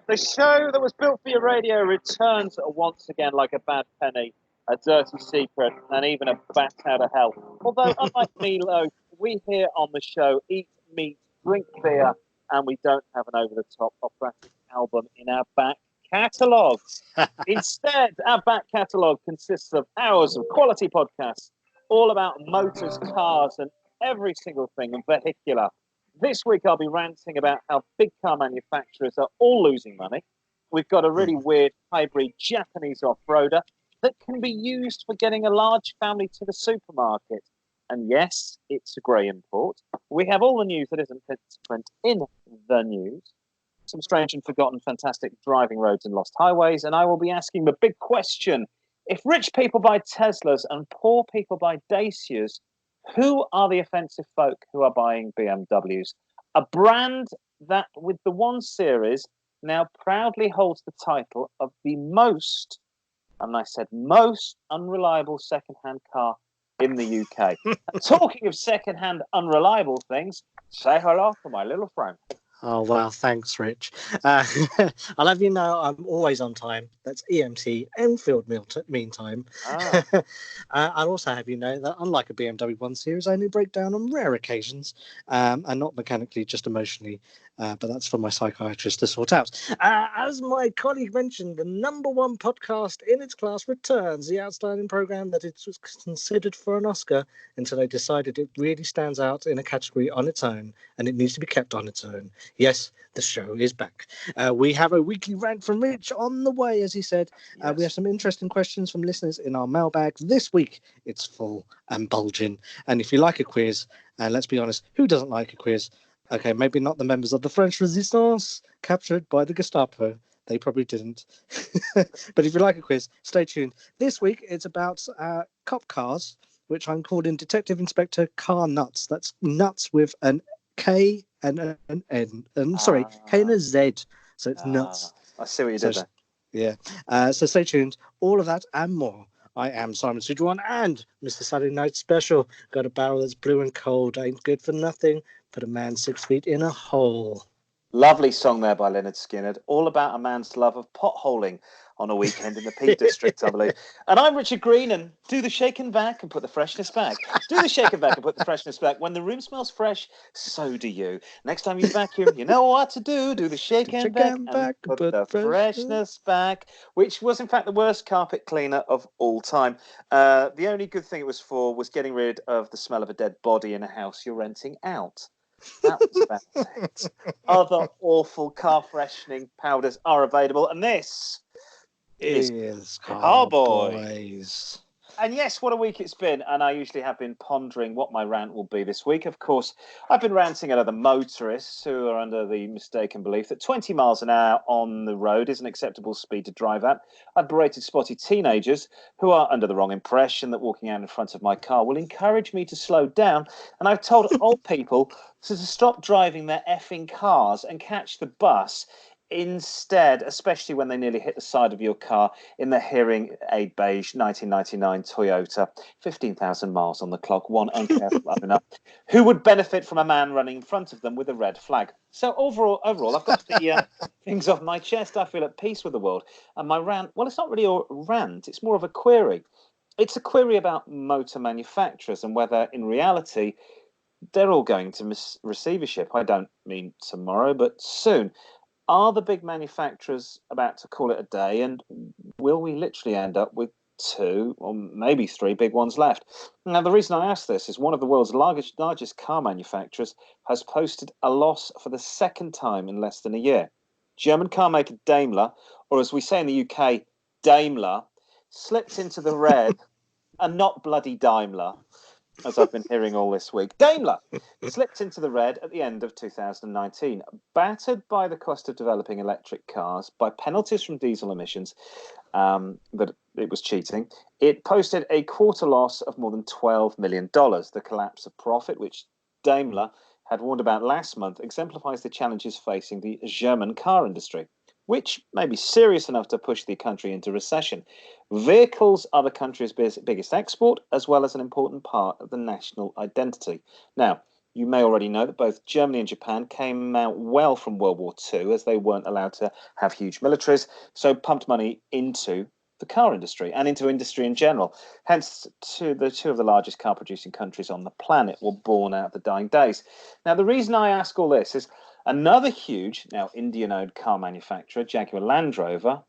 The show that was built for your radio returns once again like a bad penny, a dirty secret, and even a bat out of hell. Although, unlike Milo, we here on the show eat meat, drink beer, and we don't have an over-the-top operatic album in our back catalogue. Instead, our back catalogue consists of hours of quality podcasts, all about motors, cars, and every single thing vehicular. This week, I'll be ranting about how big car manufacturers are all losing money. We've got a really weird hybrid Japanese off-roader that can be used for getting a large family to the supermarket. And yes, it's a grey import. We have all the news that isn't fit to print in the news. Some strange and forgotten fantastic driving roads and lost highways. And I will be asking the big question. If rich people buy Teslas and poor people buy Dacias, who are the offensive folk who are buying BMWs? A brand that, with the 1 Series, now proudly holds the title of the most, and I said most, unreliable second-hand car in the UK. And talking of second-hand unreliable things, say hello to my little friend. Oh, well, thanks, Rich. I'll have you know I'm always on time. That's EMT, Enfield mean time. I'll also have you know that unlike a BMW 1 Series, I only break down on rare occasions and not mechanically, just emotionally. But that's for my psychiatrist to sort out. As my colleague mentioned, the #1 podcast in its class returns, the outstanding programme that it was considered for an Oscar until they decided it really stands out in a category on its own and it needs to be kept on its own. Yes, the show is back. We have a weekly rant from Rich on the way, as he said. Yes. We have some interesting questions from listeners in our mailbag. This week, it's full and bulging. And if you like a quiz, and let's be honest, who doesn't like a quiz? Okay, maybe not the members of the French Resistance captured by the Gestapo. They probably didn't. But if you like a quiz, stay tuned. This week, it's about cop cars, which I'm calling Detective Inspector Car Nuts. That's nuts with an K and an N. K and a Z. So it's nuts. I see what you did there. Yeah. So stay tuned. All of that and more. I am Simon Sidjuan and Mr. Saturday Night Special. Got a barrel that's blue and cold. Ain't good for nothing. Put a man 6 feet in a hole. Lovely song there by Leonard Skinner. All about a man's love of potholing on a weekend in the Peak District, I believe. And I'm Richard Green, and do the shake and vac and put the freshness back. Do the shake and vac and put the freshness back. When the room smells fresh, so do you. Next time you vacuum, you know what to do. Do the shake and vac and put the freshness back, which was, in fact, the worst carpet cleaner of all time. The only good thing it was for was getting rid of the smell of a dead body in a house you're renting out. That was about it. Other awful car freshening powders are available, and this is Car-Boyz. And yes, what a week it's been. And I usually have been pondering what my rant will be this week. Of course, I've been ranting at other motorists who are under the mistaken belief that 20 miles an hour on the road is an acceptable speed to drive at. I've berated spotty teenagers who are under the wrong impression that walking out in front of my car will encourage me to slow down. And I've told old people to stop driving their effing cars and catch the bus instead, especially when they nearly hit the side of your car in the hearing aid beige 1999 Toyota, 15,000 miles on the clock, one uncareful owner who would benefit from a man running in front of them with a red flag. So overall, I've got the things off my chest. I feel at peace with the world. And my rant, well, it's not really a rant. It's more of a query. It's a query about motor manufacturers and whether, in reality, they're all going to receivership. I don't mean tomorrow, but soon. Are the big manufacturers about to call it a day, and will we literally end up with 2 or maybe 3 big ones left? Now, the reason I ask this is one of the world's largest car manufacturers has posted a loss for the 2nd time in less than a year. German car maker Daimler, or as we say in the UK, Daimler, slipped into the red, and not bloody Daimler, as I've been hearing all this week. Daimler slipped into the red at the end of 2019, battered by the cost of developing electric cars, by penalties from diesel emissions, that it was cheating. It posted a quarter loss of more than $12 million. The collapse of profit, which Daimler had warned about last month, exemplifies the challenges facing the German car industry, which may be serious enough to push the country into recession. Vehicles are the country's biggest export, as well as an important part of the national identity. Now, You may already know that both Germany and Japan came out well from World War II, as they weren't allowed to have huge militaries, so pumped money into the car industry and into industry in general. Hence, the two of the largest car producing countries on the planet were born out of the dying days. Now, the reason I ask all this is another huge, now Indian-owned car manufacturer, Jaguar Land Rover,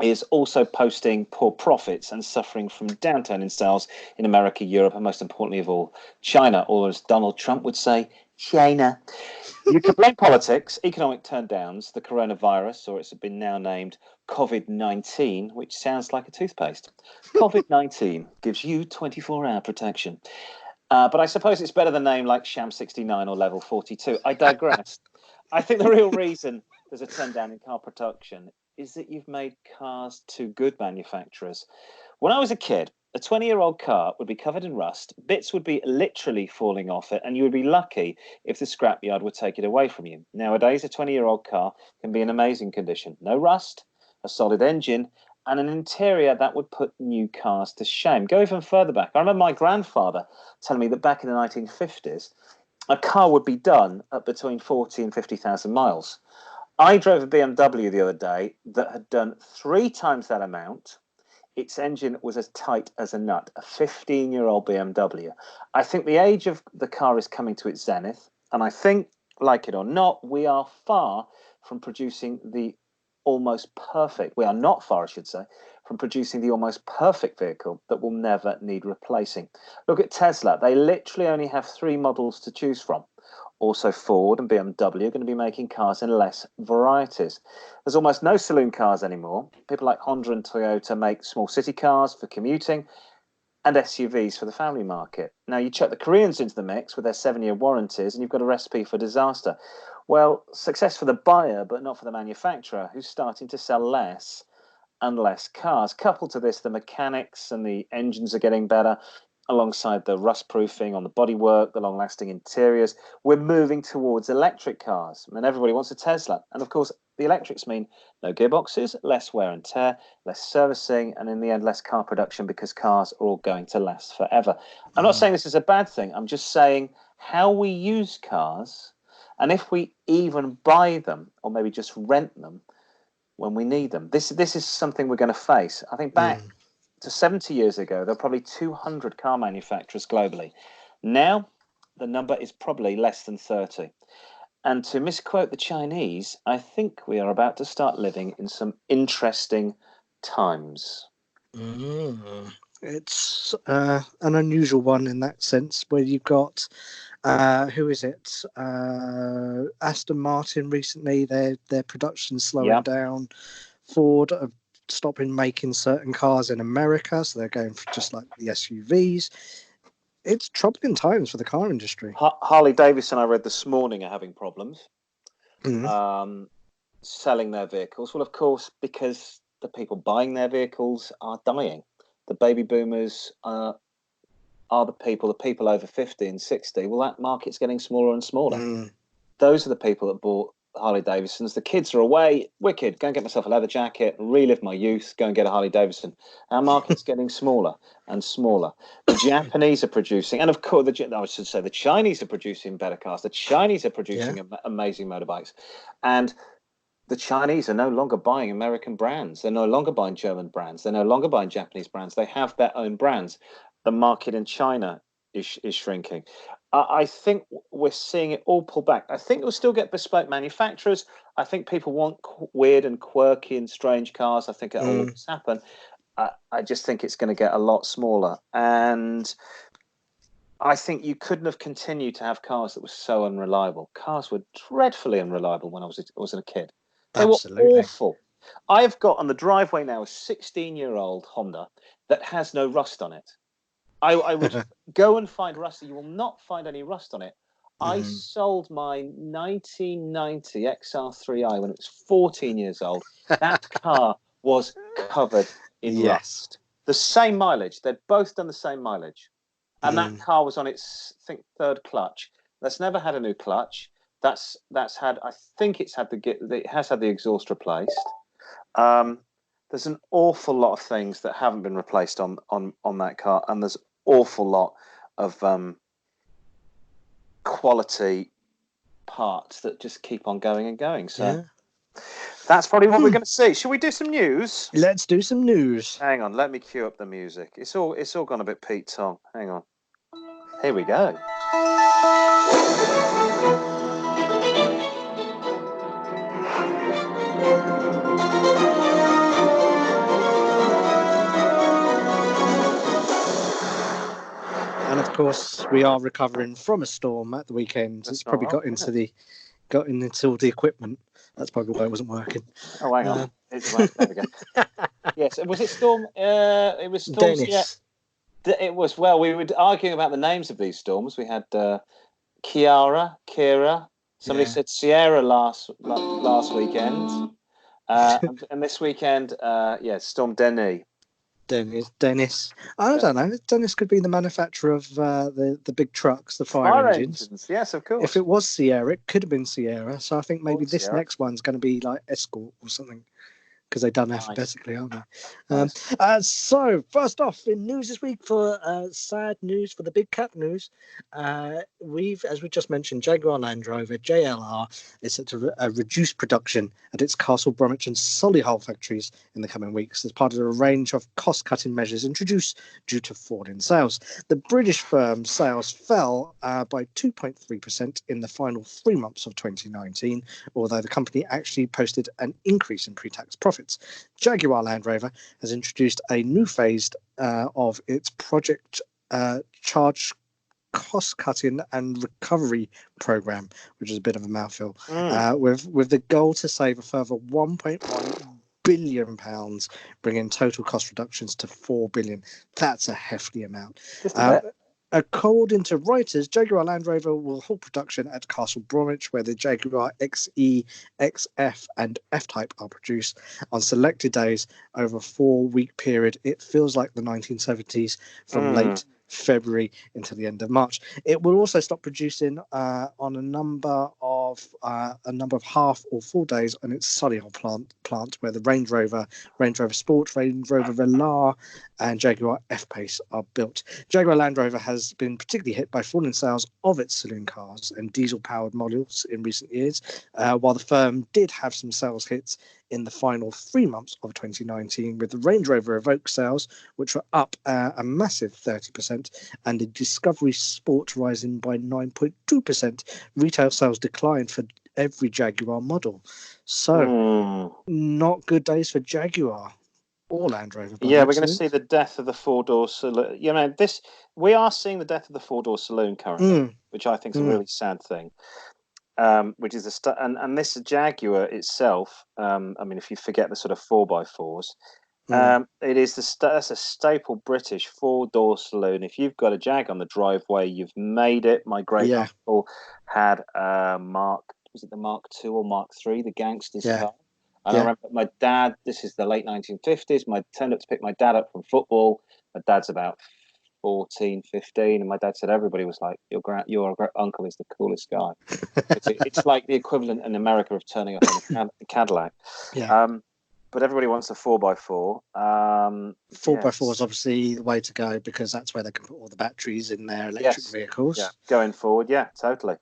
is also posting poor profits and suffering from downturn in sales in America, Europe, and most importantly of all, China, or as Donald Trump would say, China. You can blame politics, economic turndowns, the coronavirus, or it's been now named COVID-19, which sounds like a toothpaste. COVID-19 gives you 24-hour protection. But I suppose it's better than a name like Sham 69 or Level 42. I digress. I think the real reason there's a turndown in car production is that you've made cars to good manufacturers. When I was a kid, a 20-year-old car would be covered in rust, bits would be literally falling off it, and you would be lucky if the scrapyard would take it away from you. Nowadays, a 20-year-old car can be in amazing condition. No rust, a solid engine, and an interior that would put new cars to shame. Go even further back. I remember my grandfather telling me that back in the 1950s, a car would be done at between 40 and 50,000 miles. I drove a BMW the other day that had done 3 times that amount. Its engine was as tight as a nut, a 15-year-old BMW. I think the age of the car is coming to its zenith, and I think, like it or not, we are far from producing the almost perfect, we are not far, I should say, from producing the almost perfect vehicle that will never need replacing. Look at Tesla. They literally only have 3 models to choose from. Also, Ford and BMW are going to be making cars in less varieties. There's almost no saloon cars anymore. People like Honda and Toyota make small city cars for commuting and SUVs for the family market. Now, you chuck the Koreans into the mix with their 7-year warranties and you've got a recipe for disaster. Well, success for the buyer, but not for the manufacturer, who's starting to sell less and less cars. Coupled to this, the mechanics and the engines are getting better, alongside the rust proofing on the bodywork, the long lasting interiors. We're moving towards electric cars, and everybody wants a Tesla. And of course, the electrics mean no gearboxes, less wear and tear, less servicing, and in the end, less car production, because cars are all going to last forever. I'm not saying this is a bad thing. I'm just saying how we use cars, and if we even buy them or maybe just rent them when we need them. This is something we're going to face. I think back to 70 years ago, there were probably 200 car manufacturers globally. Now, the number is probably less than 30. And to misquote the Chinese, I think we are about to start living in some interesting times. It's an unusual one in that sense, where you've got who is it? Aston Martin recently, their production slowing down. Ford are stopping making certain cars in America, so they're going for just like the SUVs. It's troubling times for the car industry. Harley Davidson, I read this morning, are having problems selling their vehicles. Well, of course, because the people buying their vehicles are dying. The baby boomers are the people over 50 and 60. Well, that market's getting smaller and smaller. Those are the people that bought Harley Davidsons. The kids are away. Wicked. Go and get myself a leather jacket, relive my youth, go and get a Harley Davidson. Our market's getting smaller and smaller. The Japanese are producing, and of course, I should say the Chinese are producing better cars. The Chinese are producing amazing motorbikes. And the Chinese are no longer buying American brands. They're no longer buying German brands. They're no longer buying Japanese brands. They have their own brands. The market in China is shrinking. I think we're seeing it all pull back. I think we'll still get bespoke manufacturers. I think people want weird and quirky and strange cars. I think it'll always happen. I just think it's going to get a lot smaller. And I think you couldn't have continued to have cars that were so unreliable. Cars were dreadfully unreliable when I was a kid. They were awful. I've got on the driveway now a 16-year-old Honda that has no rust on it. I would go and find rust. You will not find any rust on it. I sold my 1990 XR3i when it was 14 years old. That car was covered in rust. The same mileage. They'd both done the same mileage. And that car was on its, I think, 3rd clutch. That's never had a new clutch. That's had, I think it has had the exhaust replaced. There's an awful lot of things that haven't been replaced on that car, and there's awful lot of quality parts that just keep on going and going. So that's probably what we're going to see. Shall we do some news? Let's do some news. Hang on, let me cue up the music. It's all gone a bit Pete Tong. Hang on. Here we go. And of course, we are recovering from a storm at the weekend. It's probably got into the equipment. That's probably why it wasn't working. Oh, hang on. There we go. Yes, was it storm? It was storms. Dennis. Yeah, it was. Well, we were arguing about the names of these storms. We had Kira. Somebody said Sierra last weekend, and this weekend, Storm Denis. Dennis. I don't know. Dennis could be the manufacturer of the big trucks, the fire engines. Yes, of course. If it was Sierra, it could have been Sierra. So I think maybe this Sierra. next one's going to be like Escort or something, because they're done alphabetically, aren't they? Nice. So first off, in news this week, for sad news for the big cat news, as we just mentioned, Jaguar Land Rover JLR is set to reduce production at its Castle Bromwich and Solihull factories in the coming weeks as part of a range of cost-cutting measures introduced due to fall in sales. The British firm's sales fell by 2.3% in the final 3 months of 2019, although the company actually posted an increase in pre-tax profits. Jaguar Land Rover has introduced a new phase of its Project Charge cost-cutting and recovery program, which is a bit of a mouthful, with the goal to save a further £1.1 billion, bringing total cost reductions to £4 billion. That's a hefty amount. Just a bit. According to Reuters, Jaguar Land Rover will halt production at Castle Bromwich, where the Jaguar XE, XF and F-Type are produced on selected days over a 4-week period. It feels like the 1970s from late February until the end of March. It will also stop producing on a number of half or full days on its Solihull plant, where the Range Rover Sport, Range Rover Velar, and Jaguar F-Pace are built. Jaguar Land Rover has been particularly hit by falling sales of its saloon cars and diesel-powered models in recent years, while the firm did have some sales hits in the final 3 months of 2019, with the Range Rover Evoque sales, which were up a massive 30%, and the Discovery Sport rising by 9.2%. Retail sales declined for every Jaguar model. So, not good days for Jaguar or Land Rover. Yeah, we're going to see the death of the four-door saloon. We are seeing the death of the four-door saloon currently, which I think is a really sad thing. Which is and this Jaguar itself. If you forget the sort of 4x4s, it is that's a staple British four-door saloon. If you've got a Jag on the driveway, you've made it. My great uncle had was it the Mark II or Mark III, the gangster's car? And I remember my dad. This is the late 1950s. I turned up to pick my dad up from football. My dad's about 14, 15, and my dad said everybody was like, your uncle is the coolest guy. It's like the equivalent in America of turning up in a Cadillac. But everybody wants a 4x4. 4x4 is obviously the way to go, because that's where they can put all the batteries in their electric vehicles. Going forward, totally.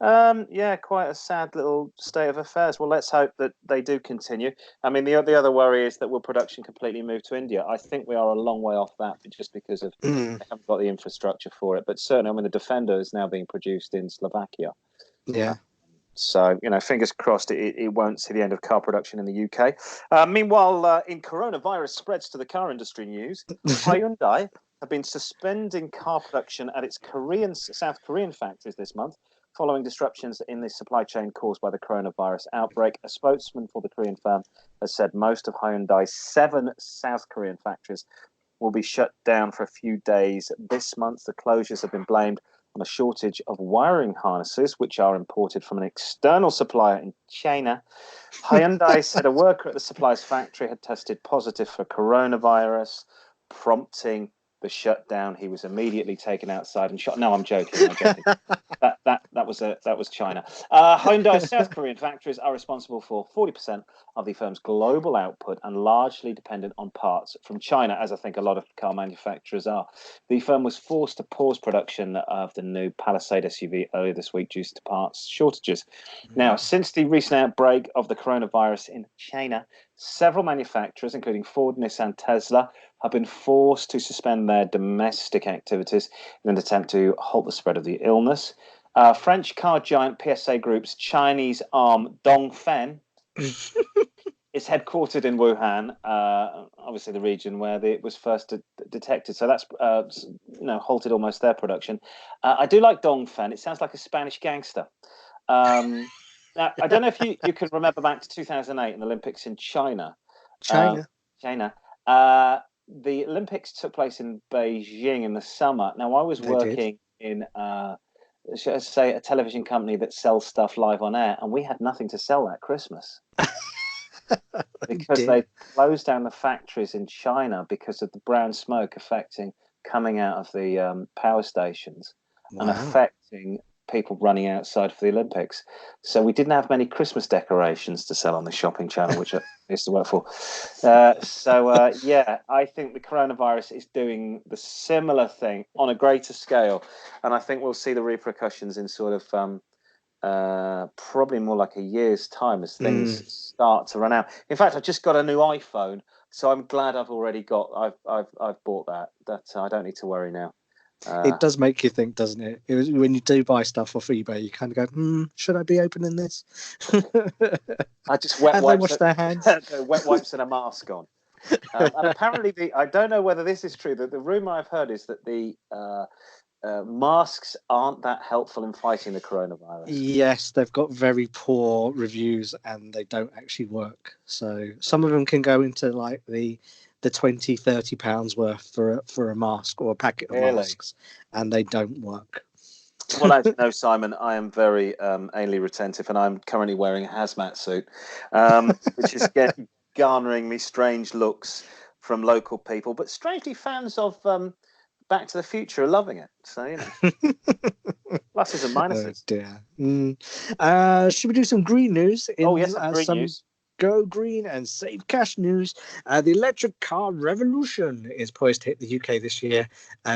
Quite a sad little state of affairs. Well, let's hope that they do continue. The other worry is that will production completely move to India? I think we are a long way off that, just because of they haven't got the infrastructure for it. But certainly, the Defender is now being produced in Slovakia. Yeah. So, fingers crossed it won't see the end of car production in the UK. Meanwhile, in coronavirus spreads to the car industry news, Hyundai have been suspending car production at its South Korean factories this month, following disruptions in the supply chain caused by the coronavirus outbreak. A spokesman for the Korean firm has said most of Hyundai's 7 South Korean factories will be shut down for a few days this month. The closures have been blamed on a shortage of wiring harnesses, which are imported from an external supplier in China. Hyundai said a worker at the supplier's factory had tested positive for coronavirus, prompting the shutdown. He was immediately taken outside and shot. No, I'm joking. That was China. Hyundai's South Korean factories are responsible for 40% of the firm's global output and largely dependent on parts from China, as I think a lot of car manufacturers are. The firm was forced to pause production of the new Palisade SUV earlier this week due to parts shortages. Now, since the recent outbreak of the coronavirus in China, several manufacturers, including Ford, Nissan, Tesla, have been forced to suspend their domestic activities in an attempt to halt the spread of the illness. French car giant PSA Group's Chinese arm Dongfeng is headquartered in Wuhan, obviously the region where it was first detected. So that's halted almost their production. I do like Dongfeng. It sounds like a Spanish gangster. Now, I don't know if you can remember back to 2008 in the Olympics in China. China. The Olympics took place in Beijing in the summer. Now, I was working in, should I say, a television company that sells stuff live on air, and we had nothing to sell that Christmas because they closed down the factories in China because of the brown smoke coming out of the power stations and affecting people running outside for the Olympics. So we didn't have many Christmas decorations to sell on the shopping channel, which I used to work for. I think the coronavirus is doing the similar thing on a greater scale. And I think we'll see the repercussions in sort of probably more like a year's time as things start to run out. In fact, I just got a new iPhone, so I'm glad I've bought that. I don't need to worry now. It does make you think, doesn't it? When you do buy stuff off eBay, you kind of go, should I be opening this? I just wet wipes their hands. Wet wipes and a mask on. And apparently, I don't know whether this is true. The rumor I've heard is that the masks aren't that helpful in fighting the coronavirus. Yes, they've got very poor reviews and they don't actually work. So some of them can go into like the 20-30 pounds worth for a mask or a packet of masks, and they don't work. Well, as you know, Simon, I am very anally retentive, and I'm currently wearing a hazmat suit, which is garnering me strange looks from local people, but strangely fans of Back to the Future are loving it. So, you know, pluses and minuses. Oh dear. Should we do some green news? Yes, green news. Go green and save cash news. The electric car revolution is poised to hit the UK this year,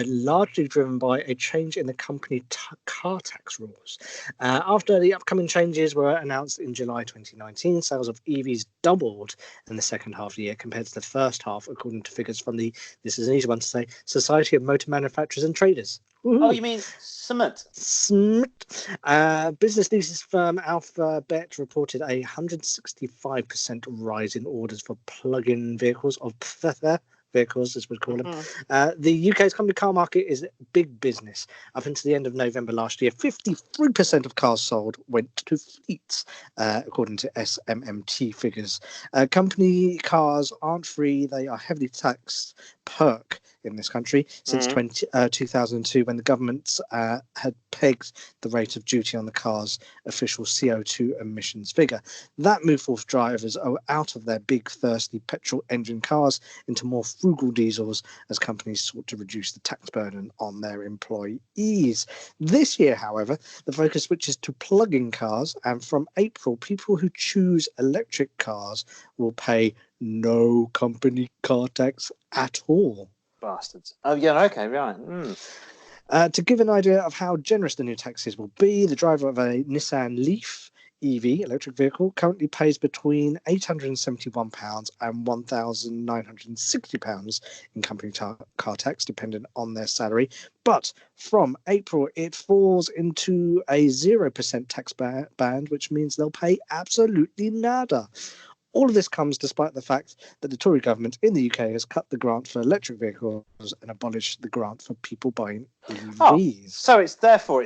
largely driven by a change in the company car tax rules. After the upcoming changes were announced in July 2019, sales of EVs doubled in the second half of the year compared to the first half, according to figures from this is an easy one to say, Society of Motor Manufacturers and Traders. Woo-hoo. Oh, you mean SMT? Business leases firm Alphabet reported a 165% rise in orders for plug-in vehicles, or vehicles, as we'd call them. The UK's company car market is big business. Up until the end of November last year, 53% of cars sold went to fleets, according to SMMT figures. Company cars aren't free. They are heavily taxed perk in this country since 2002, when the government had pegged the rate of duty on the car's official CO2 emissions figure. That moved forced drivers out of their big, thirsty petrol engine cars into more frugal diesels as companies sought to reduce the tax burden on their employees. This year, however, the focus switches to plug-in cars, and from April, people who choose electric cars will pay no company car tax at all. Bastards. Oh, yeah, okay, right. To give an idea of how generous the new taxes will be, the driver of a Nissan Leaf EV electric vehicle currently pays between £871 and £1,960 in company car tax, dependent on their salary. But from April, it falls into a 0% tax band, which means they'll pay absolutely nada. All of this comes despite the fact that the Tory government in the UK has cut the grant for electric vehicles and abolished the grant for people buying EVs. So it's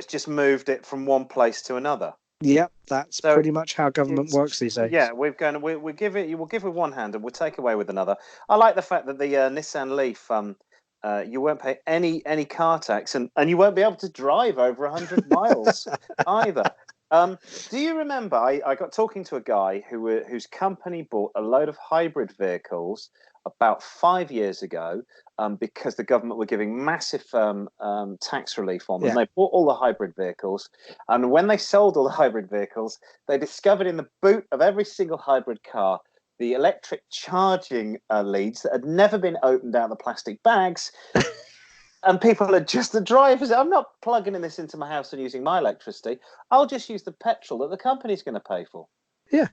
just moved it from one place to another. Yep, that's pretty much how government works these days. Yeah, we'll give it with one hand and we'll take away with another. I like the fact that the Nissan Leaf, you won't pay any car tax, and you won't be able to drive over 100 miles either. Do you remember? I got talking to a guy whose company bought a load of hybrid vehicles about 5 years ago, because the government were giving massive tax relief on them. Yeah. They bought all the hybrid vehicles, and when they sold all the hybrid vehicles, they discovered in the boot of every single hybrid car the electric charging leads that had never been opened out of the plastic bags. And people are just the drivers. I'm not plugging this into my house and using my electricity. I'll just use the petrol that the company's going to pay for. Yeah.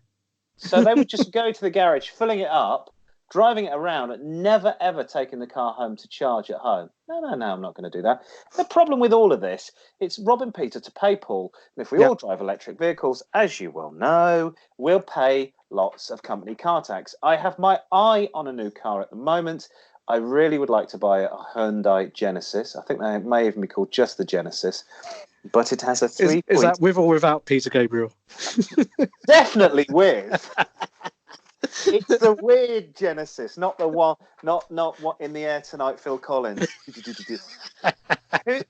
So they would just go to the garage, filling it up, driving it around, and never, ever taking the car home to charge at home. No, I'm not going to do that. The problem with all of this, it's robbing Peter to pay Paul. And if we all drive electric vehicles, as you well know, we'll pay lots of company car tax. I have my eye on a new car at the moment. I really would like to buy a Hyundai Genesis. I think they may even be called just the Genesis. But it has a 3. Is that with or without Peter Gabriel? Definitely with. It's the weird Genesis, not the one, not what in the air tonight, Phil Collins.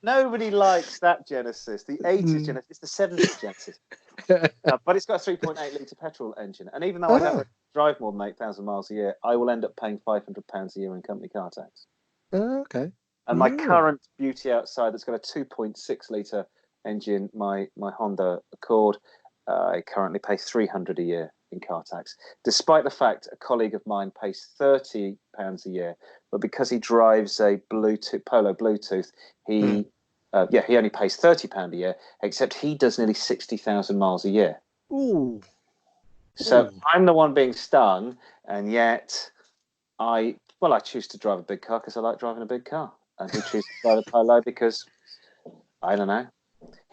Nobody likes that Genesis. The 80s Genesis, it's the 70s Genesis. But it's got a 3.8 litre petrol engine. And even though I don't drive more than 8,000 miles a year, I will end up paying £500 a year in company car tax. Okay. And my current beauty outside that's got a 2.6 litre engine, my Honda Accord, I currently pay £300 a year in car tax, despite the fact a colleague of mine pays £30 a year, but because he drives a Polo Bluetooth, he only pays £30 a year, except he does nearly 60,000 miles a year. Ooh. So I'm the one being stung, and yet I choose to drive a big car because I like driving a big car, and he chooses to drive a Polo because, I don't know,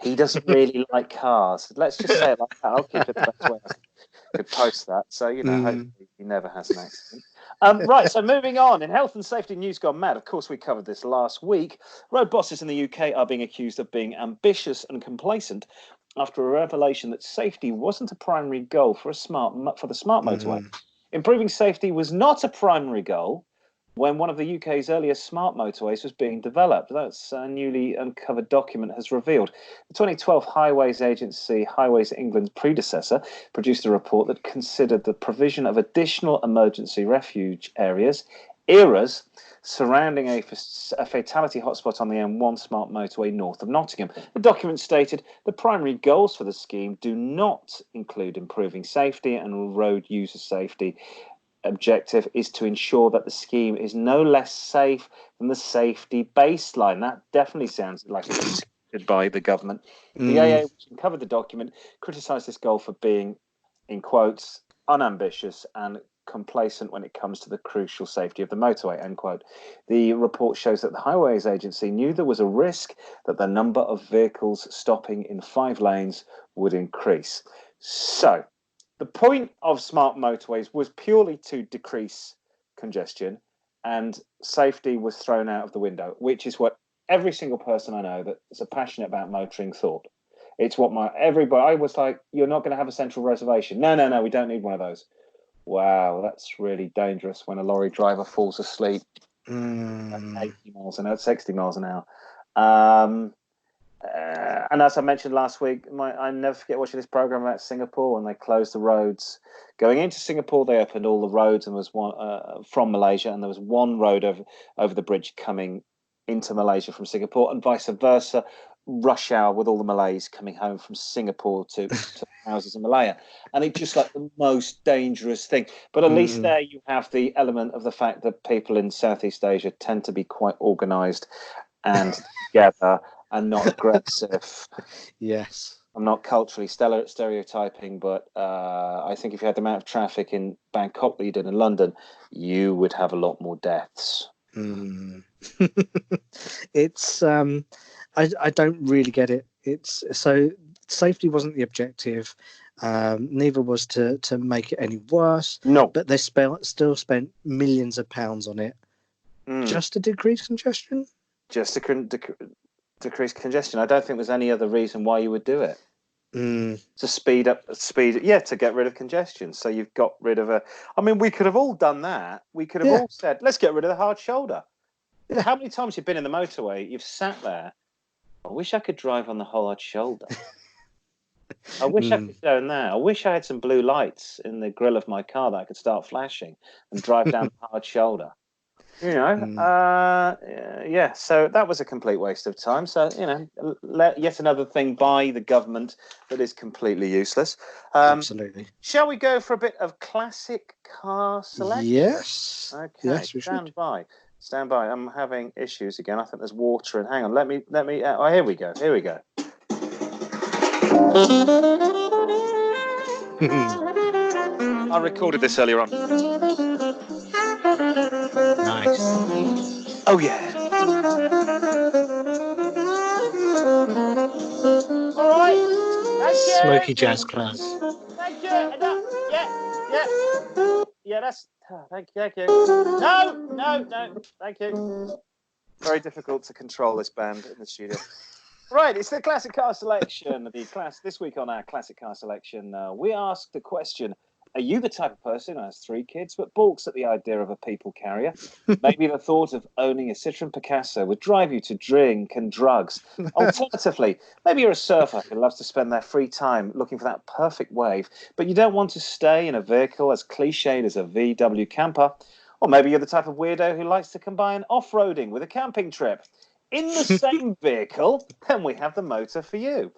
he doesn't really like cars. Let's just say it like that. I'll keep it the best way I could post that. So, hopefully he never has an accident. Right, so moving on. In health and safety news gone mad, of course, we covered this last week. Road bosses in the UK are being accused of being ambitious and complacent after a revelation that safety wasn't a primary goal for the smart motorway. Improving safety was not a primary goal when one of the UK's earliest smart motorways was being developed. That's a newly uncovered document has revealed. The 2012 Highways Agency, Highways England's predecessor, produced a report that considered the provision of additional emergency refuge areas, ERAs, surrounding a fatality hotspot on the M1 smart motorway north of Nottingham. The document stated the primary goals for the scheme do not include improving safety and road user safety. Objective is to ensure that the scheme is no less safe than the safety baseline. That definitely sounds like it's considered by the government. The AA, which covered the document, criticised this goal for being, in quotes, unambitious and complacent when it comes to the crucial safety of the motorway, end quote. The report shows that the Highways Agency knew there was a risk that the number of vehicles stopping in 5 lanes would increase. So, the point of smart motorways was purely to decrease congestion, and safety was thrown out of the window, which is what every single person I know that is passionate about motoring thought. It's what I was like, you're not going to have a central reservation. No, we don't need one of those. Wow, that's really dangerous when a lorry driver falls asleep at 80 miles an hour, 60 miles an hour. And as I mentioned last week, I never forget watching this program about Singapore when they closed the roads. Going into Singapore, they opened all the roads, and there was one from Malaysia, and there was one road over the bridge coming into Malaysia from Singapore, and vice versa. Rush hour with all the Malays coming home from Singapore to houses in Malaya, and it's just like the most dangerous thing. But at least there you have the element of the fact that people in Southeast Asia tend to be quite organised and together and not aggressive. Yes. I'm not culturally stereotyping, but I think if you had the amount of traffic in Bangkok that you did in London, you would have a lot more deaths. It's I don't really get it. It's so safety wasn't the objective. Neither was to make it any worse. No, but they still spent millions of pounds on it just to decrease congestion. Just to decrease congestion. I don't think there's any other reason why you would do it. To speed, to get rid of congestion. So you've got rid of we could have all done that. We could have all said, let's get rid of the hard shoulder. Yeah. How many times you've been in the motorway, you've sat there, I wish I could drive on the hard shoulder. I wish I could go now. I wish I had some blue lights in the grill of my car that I could start flashing and drive down the hard shoulder. Yeah. So that was a complete waste of time. So yet another thing by the government that is completely useless. Absolutely. Shall we go for a bit of classic car selection? Yes. Okay. Yes, we Stand should. by. Stand by. I'm having issues again. I think there's water in. Hang on. Let me. Oh, here we go. Here we go. I recorded this earlier on. Nice. Oh yeah. All right. Thank you. Smoky jazz class. Thank you. Yeah. That's. Thank you. No. Thank you. Very difficult to control this band in the studio. Right, it's the classic car selection. This week on our classic car selection, we asked the question: are you the type of person who has 3 kids but balks at the idea of a people carrier? Maybe the thought of owning a Citroen Picasso would drive you to drink and drugs. Alternatively, maybe you're a surfer who loves to spend their free time looking for that perfect wave, but you don't want to stay in a vehicle as cliched as a VW camper. Or maybe you're the type of weirdo who likes to combine off-roading with a camping trip. In the same vehicle, then we have the motor for you.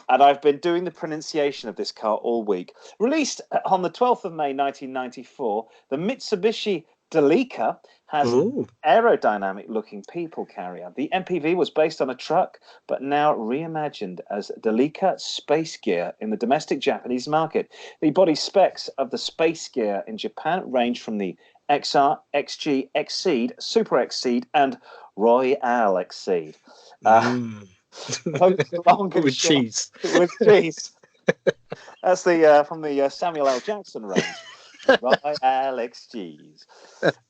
And I've been doing the pronunciation of this car all week. Released on the 12th of May 1994, the Mitsubishi Delica has an aerodynamic-looking people carrier. The MPV was based on a truck, but now reimagined as Delica Space Gear in the domestic Japanese market. The body specs of the Space Gear in Japan range from the XR, XG, Exceed, Super Exceed, and Royale Exceed. Both long and with short, cheese. with cheese. That's the from the Samuel L. Jackson range. Royale Exceed.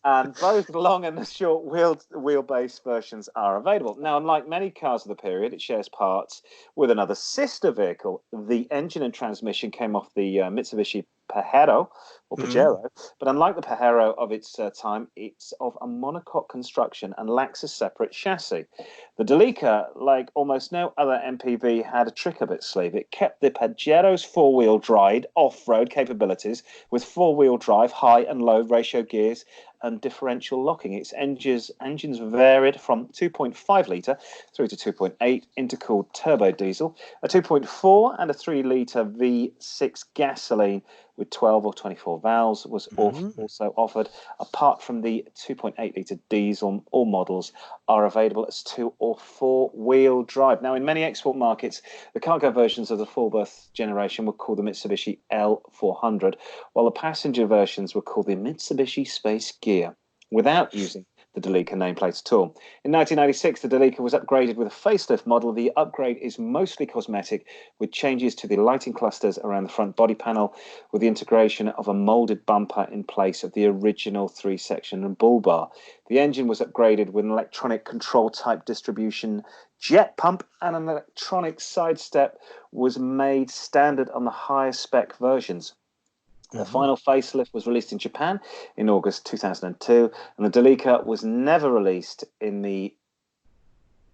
And both long and short wheelbase versions are available. Now, unlike many cars of the period, it shares parts with another sister vehicle. The engine and transmission came off the Mitsubishi Pajero, or Pajero, but unlike the Pajero of its time, it's of a monocoque construction and lacks a separate chassis. The Delica, like almost no other MPV, had a trick up its sleeve. It kept the Pajero's four-wheel drive off-road capabilities with four-wheel drive, high and low ratio gears, and differential locking. Its engines varied from 2.5 litre through to 2.8 intercooled turbo diesel, a 2.4 and a 3 litre V6 gasoline with 12 or 24 valves was also offered. Apart from the 2.8 litre diesel, all models are available as 2 or 4 wheel drive. Now, in many export markets, the cargo versions of the full berth generation were called the Mitsubishi L400, while the passenger versions were called the Mitsubishi Space Gear, without using the Delica nameplate at all. In 1996, the Delica was upgraded with a facelift model. The upgrade is mostly cosmetic, with changes to the lighting clusters around the front body panel, with the integration of a molded bumper in place of the original 3-section bull bar. The engine was upgraded with an electronic control type distribution jet pump, and an electronic sidestep was made standard on the higher spec versions. The final facelift was released in Japan in August 2002, and the Delica was never released in the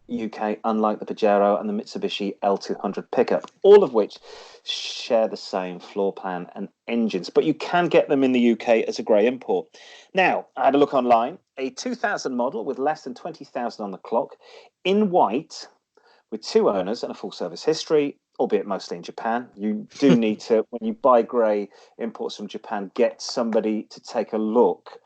UK, unlike the Pajero and the Mitsubishi L200 pickup, all of which share the same floor plan and engines, but you can get them in the UK as a grey import. Now, I had a look online, a 2000 model with less than 20,000 on the clock, in white, with 2 owners and a full service history, albeit mostly in Japan. You do need to, when you buy grey imports from Japan, get somebody to take a look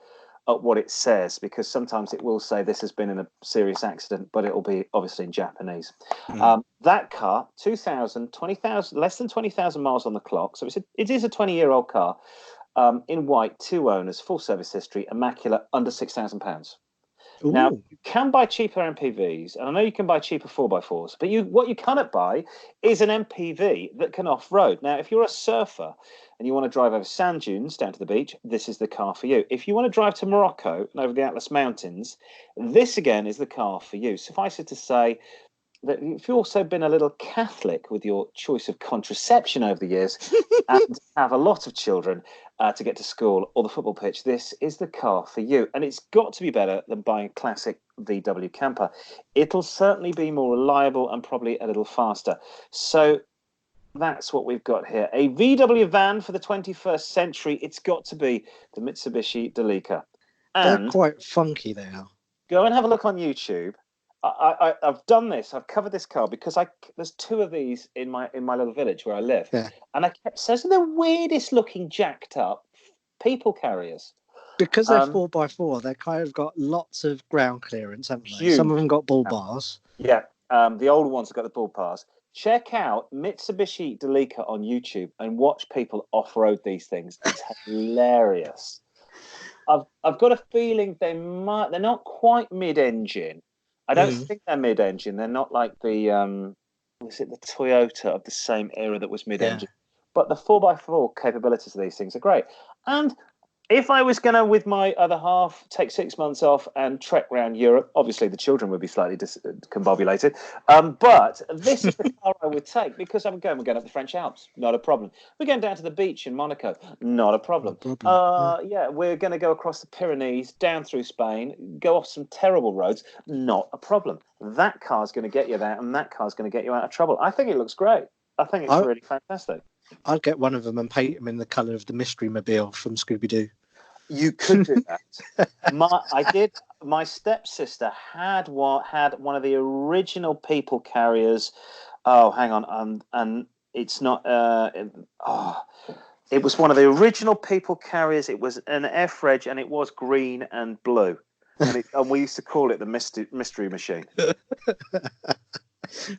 at what it says, because sometimes it will say this has been in a serious accident, but it will be obviously in Japanese. That car, 20,000, less than 20,000 miles on the clock, so it is a 20-year-old car, in white, 2 owners, full service history, immaculate, under £6,000. Now, you can buy cheaper MPVs, and I know you can buy cheaper 4x4s, but what you cannot buy is an MPV that can off-road. Now, if you're a surfer and you want to drive over sand dunes down to the beach, this is the car for you. If you want to drive to Morocco and over the Atlas Mountains, this again is the car for you. Suffice it to say that if you've also been a little Catholic with your choice of contraception over the years and have a lot of children to get to school or the football pitch, this is the car for you. And it's got to be better than buying a classic VW camper. It'll certainly be more reliable and probably a little faster. So That's what we've got here. A VW van for the 21st century. It's got to be the Mitsubishi Delica. They're And quite funky, they are. go and have a look on YouTube. I've done this. I've covered this car because there's two of these in my little village where I live, Yeah. and I kept saying the weirdest looking jacked up people carriers. Because they're 4x4, they've kind of got lots of ground clearance, haven't they? Huge. Some of them got bull bars. Yeah, the older ones have got the bull bars. Check out Mitsubishi Delica on YouTube and watch people off-road these things. It's hilarious. I've got a feeling they're not quite mid-engine. I don't think they're mid-engine. They're not like the was it the Toyota of the same era that was mid-engine. Yeah. But the 4x4 capabilities of these things are great. And if I was going to, with my other half, take 6 months off and trek around Europe, obviously the children would be slightly discombobulated. But this is the car I would take because we're going up the French Alps, not a problem. We're going down to the beach in Monaco, not a problem. Yeah, we're going to go across the Pyrenees, down through Spain, go off some terrible roads, not a problem. That car's going to get you there, and that car's going to get you out of trouble. I think it looks great. I think it's really fantastic. I'd get one of them and paint them in the colour of the Mystery Mobile from Scooby-Doo. You could do that. My stepsister had one of the original people carriers. Oh, hang on. And it's not. It was one of the original people carriers. It was an F-Reg, and it was green and blue. And we used to call it the mystery machine.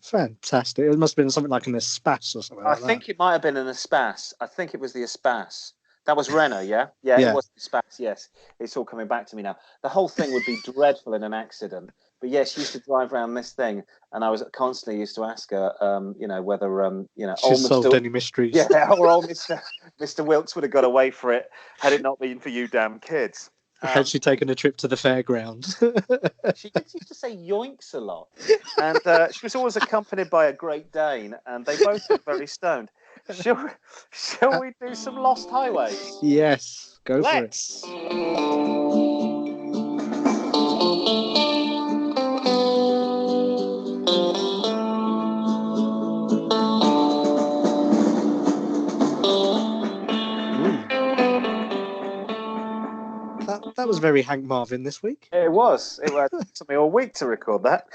Fantastic. It must have been something like an Espace or something like that. I think it might have been an Espace. I think it was the Espace. That was Renault, yeah? Yeah, it was the Espace, yes. It's all coming back to me now. The whole thing would be dreadful in an accident. But yes, she used to drive around this thing, and I was constantly used to ask her, whether, she solved any mysteries. Yeah, or old Mr. Wilkes would have got away for it had it not been for you damn kids. Had she taken a trip to the fairground? She used to say yoinks a lot. And she was always accompanied by a Great Dane, and they both looked very stoned. Shall we do some Lost Highways? Yes, Let's. For it. That was very Hank Marvin this week. It was. It took me all week to record that.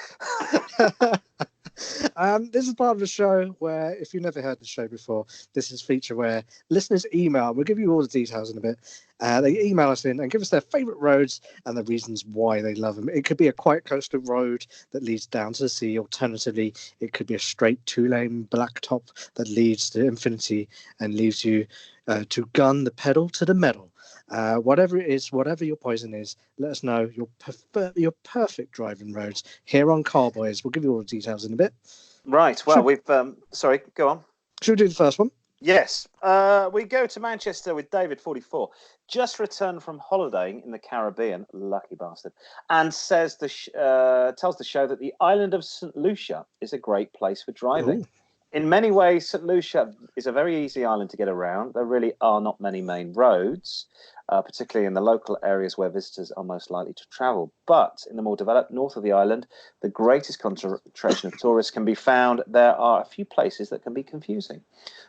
This is part of the show where, if you've never heard the show before, this is a feature where listeners email. We'll give you all the details in a bit. They email us in and give us their favourite roads and the reasons why they love them. It could be a quiet coastal road that leads down to the sea. Alternatively, it could be a straight 2-lane blacktop that leads to infinity and leaves you to gun the pedal to the metal. Whatever it is, whatever your poison is, let us know your perfect driving roads here on Car-Boyz. We'll give you all the details in a bit. Right. Well, we've... sorry, go on. Should we do the first one? Yes. We go to Manchester with David, 44, just returned from holidaying in the Caribbean, lucky bastard, and says tells the show that the island of St. Lucia is a great place for driving. Ooh. In many ways, St. Lucia is a very easy island to get around. There really are not many main roads, particularly in the local areas where visitors are most likely to travel. But in the more developed north of the island, the greatest concentration of tourists can be found. There are a few places that can be confusing.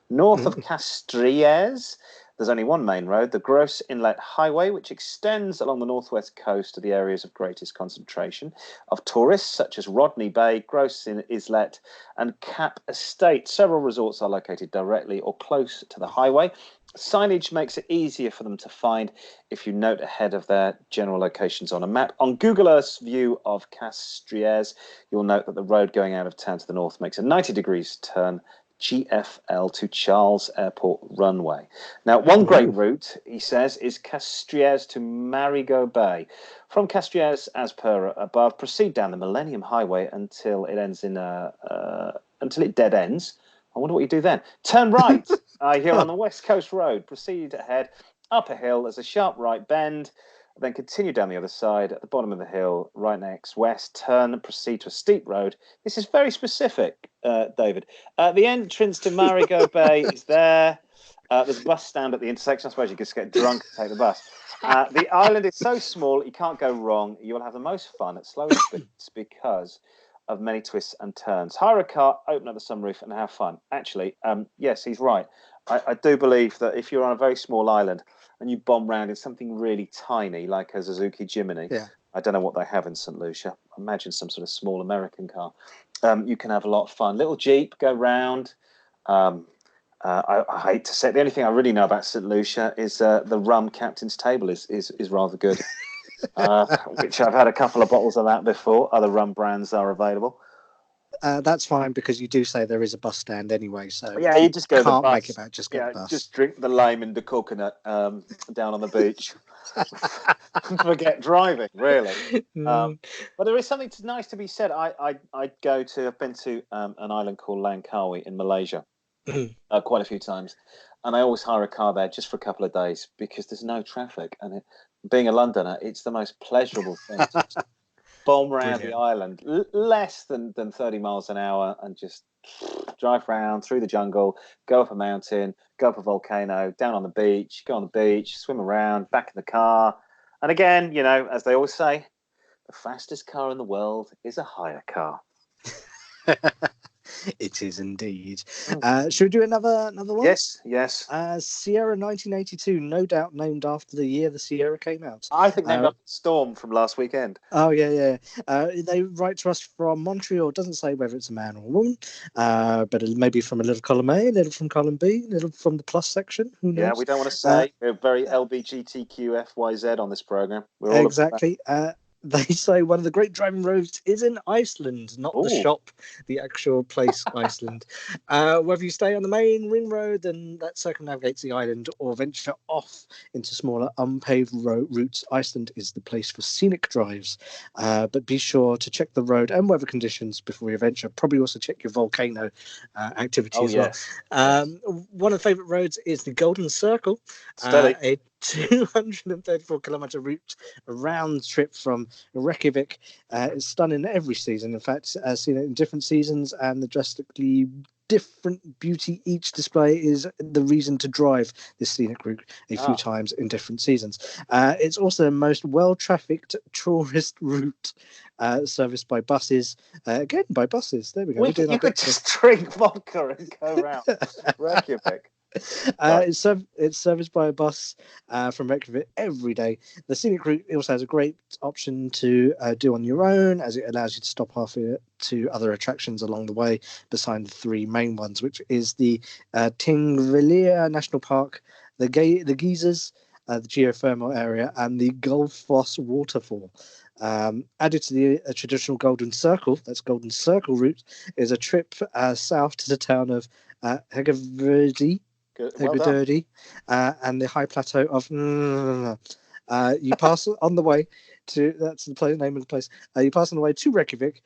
North of Castries, there's only one main road, the Gross Inlet Highway, which extends along the northwest coast to the areas of greatest concentration of tourists, such as Rodney Bay, Gross Islet, and Cap Estate. Several resorts are located directly or close to the highway. Signage makes it easier for them to find if you note ahead of their general locations on a map. On Google Earth's view of Castries, you'll note that the road going out of town to the north makes a 90 degrees turn GFL to Charles Airport runway. Now, one great route, he says, is Castries to Marigot Bay. From Castries, as per above, proceed down the Millennium Highway until it ends until it dead ends. I wonder what you do then. Turn right here on the West Coast Road. Proceed ahead up a hill. There's a sharp right bend. Then continue down the other side at the bottom of the hill, right next west, turn and proceed to a steep road. This is very specific, David. The entrance to Marigot Bay is there. There's a bus stand at the intersection. I suppose you just get drunk and take the bus. The island is so small, you can't go wrong. You'll have the most fun at slow speeds because of many twists and turns. Hire a car, open up the sunroof, and have fun. Actually, yes, he's right. I do believe that if you're on a very small island and you bomb around in something really tiny, like a Suzuki Jimny, I don't know what they have in St. Lucia. Imagine some sort of small American car. You can have a lot of fun. Little Jeep, go round. I hate to say it, the only thing I really know about St. Lucia is the rum captain's table is rather good, which I've had a couple of bottles of that before. Other rum brands are available. That's fine because you do say there is a bus stand anyway, so yeah, you just go to the bus. Make it back, just get the bus. Just drink the lime and the coconut down on the beach. Forget driving, really. But there is something nice to be said. I've been to an island called Langkawi in Malaysia quite a few times, and I always hire a car there just for a couple of days because there's no traffic, and being a Londoner, it's the most pleasurable thing. Bomb around the island, less than 30 miles an hour, and just drive around through the jungle, go up a mountain, go up a volcano, down on the beach, go on the beach, swim around, back in the car. And again, as they always say, the fastest car in the world is a hire car. It is indeed. Should we do another one? Yes. Sierra 1982, no doubt named after the year the Sierra came out. I think named after Storm from last weekend. Oh, yeah. They write to us from Montreal. It doesn't say whether it's a man or a woman, but it may be from a little column A, a little from column B, a little from the plus section. Who knows? Yeah, we don't want to say. We're very LBGTQFYZ on this programme. We're all exactly. They say one of the great driving roads is in Iceland, not the shop, the actual place, Iceland. Whether you stay on the main ring road, then that circumnavigates the island, or venture off into smaller unpaved routes, Iceland is the place for scenic drives. But be sure to check the road and weather conditions before you venture. Probably also check your volcano activity as well. One of the favourite roads is the Golden Circle, a 234-kilometre route, a round trip from Reykjavik. It's stunning every season. In fact, seen it in different seasons, and the drastically different beauty each display is the reason to drive this scenic route a few times in different seasons. It's also the most well-trafficked tourist route serviced by buses. Again, by buses. There we go. You could just drink vodka and go around Reykjavik. It's serviced by a bus from Reykjavik every day. The scenic route also has a great option to do on your own, as it allows you to stop off to other attractions along the way, beside the three main ones, which is the Thingvellir National Park, the geysers, the geothermal area, and the Gullfoss waterfall. Added to the traditional Golden Circle, that's Golden Circle route, is a trip south to the town of Hegervördi. And the high plateau of you pass on the way to, that's the name of the place, you pass on the way to Reykjavik.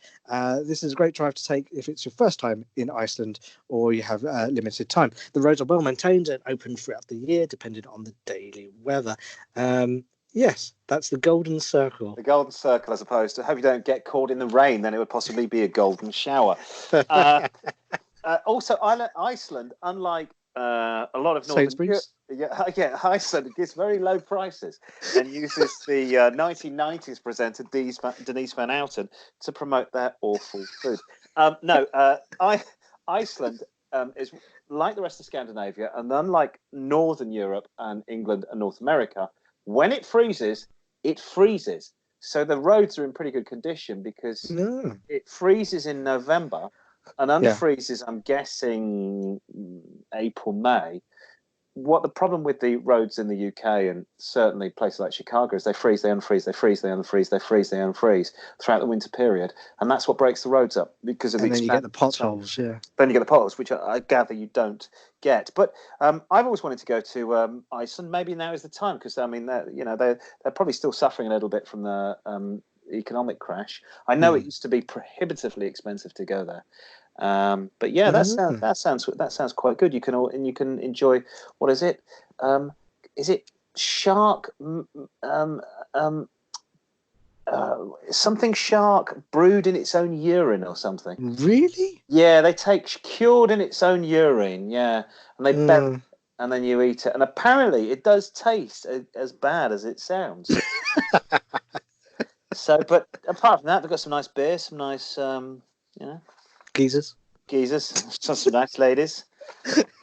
This is a great drive to take if it's your first time in Iceland or you have limited time. The roads are well maintained and open throughout the year depending on the daily weather. Yes, that's the Golden Circle. The Golden Circle, as opposed to, hope you don't get caught in the rain, then it would possibly be a golden shower. Also, Iceland, unlike a lot of Northern Europe, Iceland gives very low prices and uses the 1990s presenter Denise Van Outen to promote their awful food. Iceland is like the rest of Scandinavia, and unlike Northern Europe and England and North America, when it freezes, it freezes. So the roads are in pretty good condition because it freezes in November and unfreezes, I'm guessing, April, May. What the problem with the roads in the UK and certainly places like Chicago is they freeze, they unfreeze, they freeze, they unfreeze, they freeze, they unfreeze throughout the winter period, and that's what breaks the roads up because of the. And then you get the potholes, Then you get the potholes, which I gather you don't get. But I've always wanted to go to Iceland. Maybe now is the time because I mean, they're probably still suffering a little bit from the economic crash. I know it used to be prohibitively expensive to go there. But yeah, that sounds quite good. You can enjoy, what is it? Is it shark? Something shark brewed in its own urine or something. Really? Yeah, they take cured in its own urine. Yeah, and they bury, and then you eat it, and apparently it does taste as bad as it sounds. So, but apart from that, they've got some nice beer, some nice You know, Geezers. some nice ladies.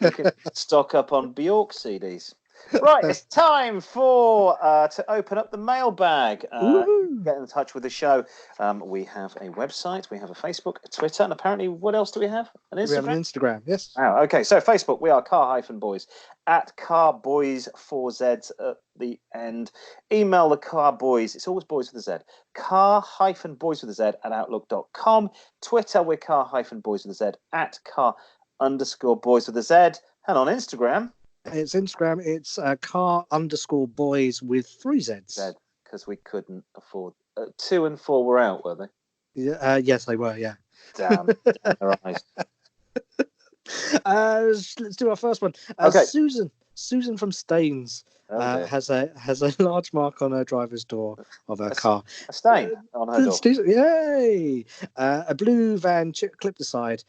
You can stock up on Bjork CDs. Right, it's time for to open up the mailbag. Get in touch with the show. We have a website, we have a Facebook, a Twitter, and apparently, what else do we have? An Instagram? We have an Instagram, yes. Wow, okay, so Facebook, we are Car-Boys, at Car-Boys, 4 Zs at the end. Email the Car-Boys, it's always boys with a Z, car-boys with a Z at outlook.com. Twitter, we're car-boys with a Z, at car_boys with a Z. And on Instagram... It's Instagram, it's car_boys with 3 Zs. Because we couldn't afford... 2 and 4 were out, were they? Yeah, yes, they were, yeah. Damn their eyes. Let's do our first one. Okay. Susan from Staines has a large mark on her driver's door of her car. A stain on her door. Yay! A blue van clipped aside.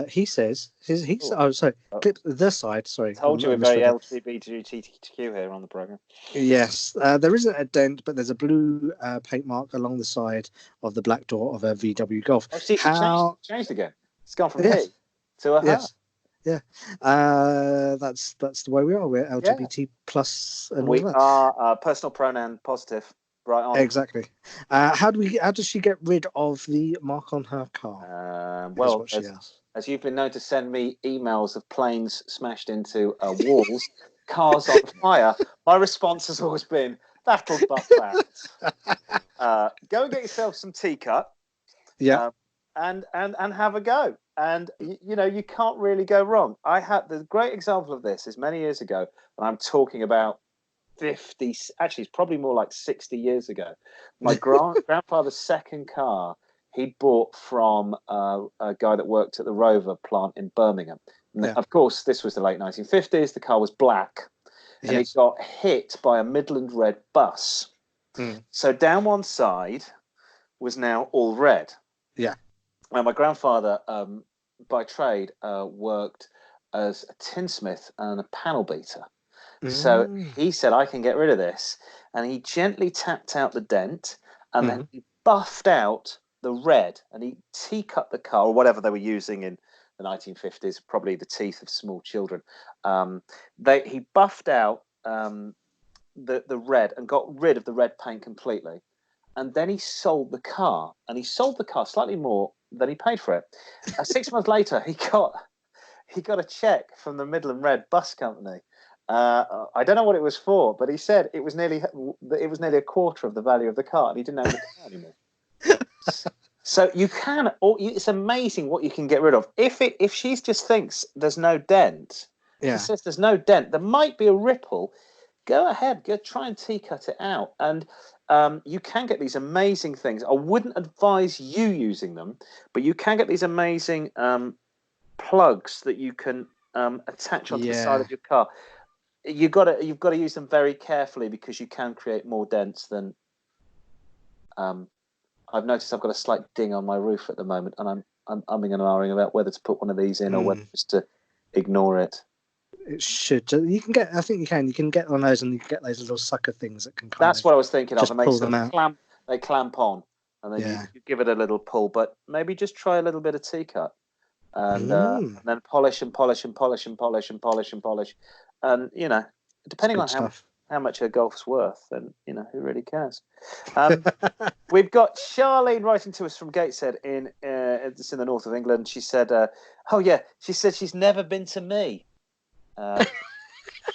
He says clipped the side. Sorry, Told you we're very LGBTQ here on the program. Yes, there isn't a dent, but there's a blue paint mark along the side of the black door of a VW Golf. Oh, she changed again. It's gone from he to a her. Yes. Yeah, that's the way we are. We're LGBT plus, and we are personal pronoun positive. Right on. Exactly. How does she get rid of the mark on her car? Well, as you've been known to send me emails of planes smashed into walls, cars on fire, my response has always been, that'll buff that. Go and get yourself some tea-cut. Yeah. And have a go. And, you can't really go wrong. I had the great example of this is many years ago, and I'm talking about 50, actually it's probably more like 60 years ago. My grandfather's second car, he bought from a guy that worked at the Rover plant in Birmingham. And of course, this was the late 1950s. The car was black. And it got hit by a Midland Red bus. So down one side was now all red. Yeah. Well, my grandfather, by trade, worked as a tinsmith and a panel beater. So he said, I can get rid of this. And he gently tapped out the dent and then he buffed out the red and he tea-cut the car, or whatever they were using in the 1950s, probably the teeth of small children. He buffed out the red and got rid of the red paint completely. And then he sold the car, and he sold the car slightly more than he paid for it. 6 months later, he got a check from the Midland Red Bus Company. I don't know what it was for, but he said it was nearly a quarter of the value of the car, and he didn't own the car anymore. So you can, it's amazing what you can get rid of. If she just thinks there's no dent, she says there's no dent, there might be a ripple. Go ahead, go try and tea-cut it out, and you can get these amazing things. I wouldn't advise you using them, but you can get these amazing plugs that you can attach onto the side of your car. You've got to use them very carefully because you can create more dents than. I've noticed I've got a slight ding on my roof at the moment, and I'm umming and ahhing about whether to put one of these in or whether just to ignore it. It should. You can get. I think you can. You can get on those, and you can get those little sucker things that can. That's what I was thinking of. Just pull them out. They clamp on, and then you give it a little pull. But maybe just try a little bit of tea-cut, and then polish and polish and polish and polish and polish and polish, and depending on how much her golf's worth, then who really cares. We've got Charlene writing to us from Gateshead it's in the north of England. She said, she said she's never been to me.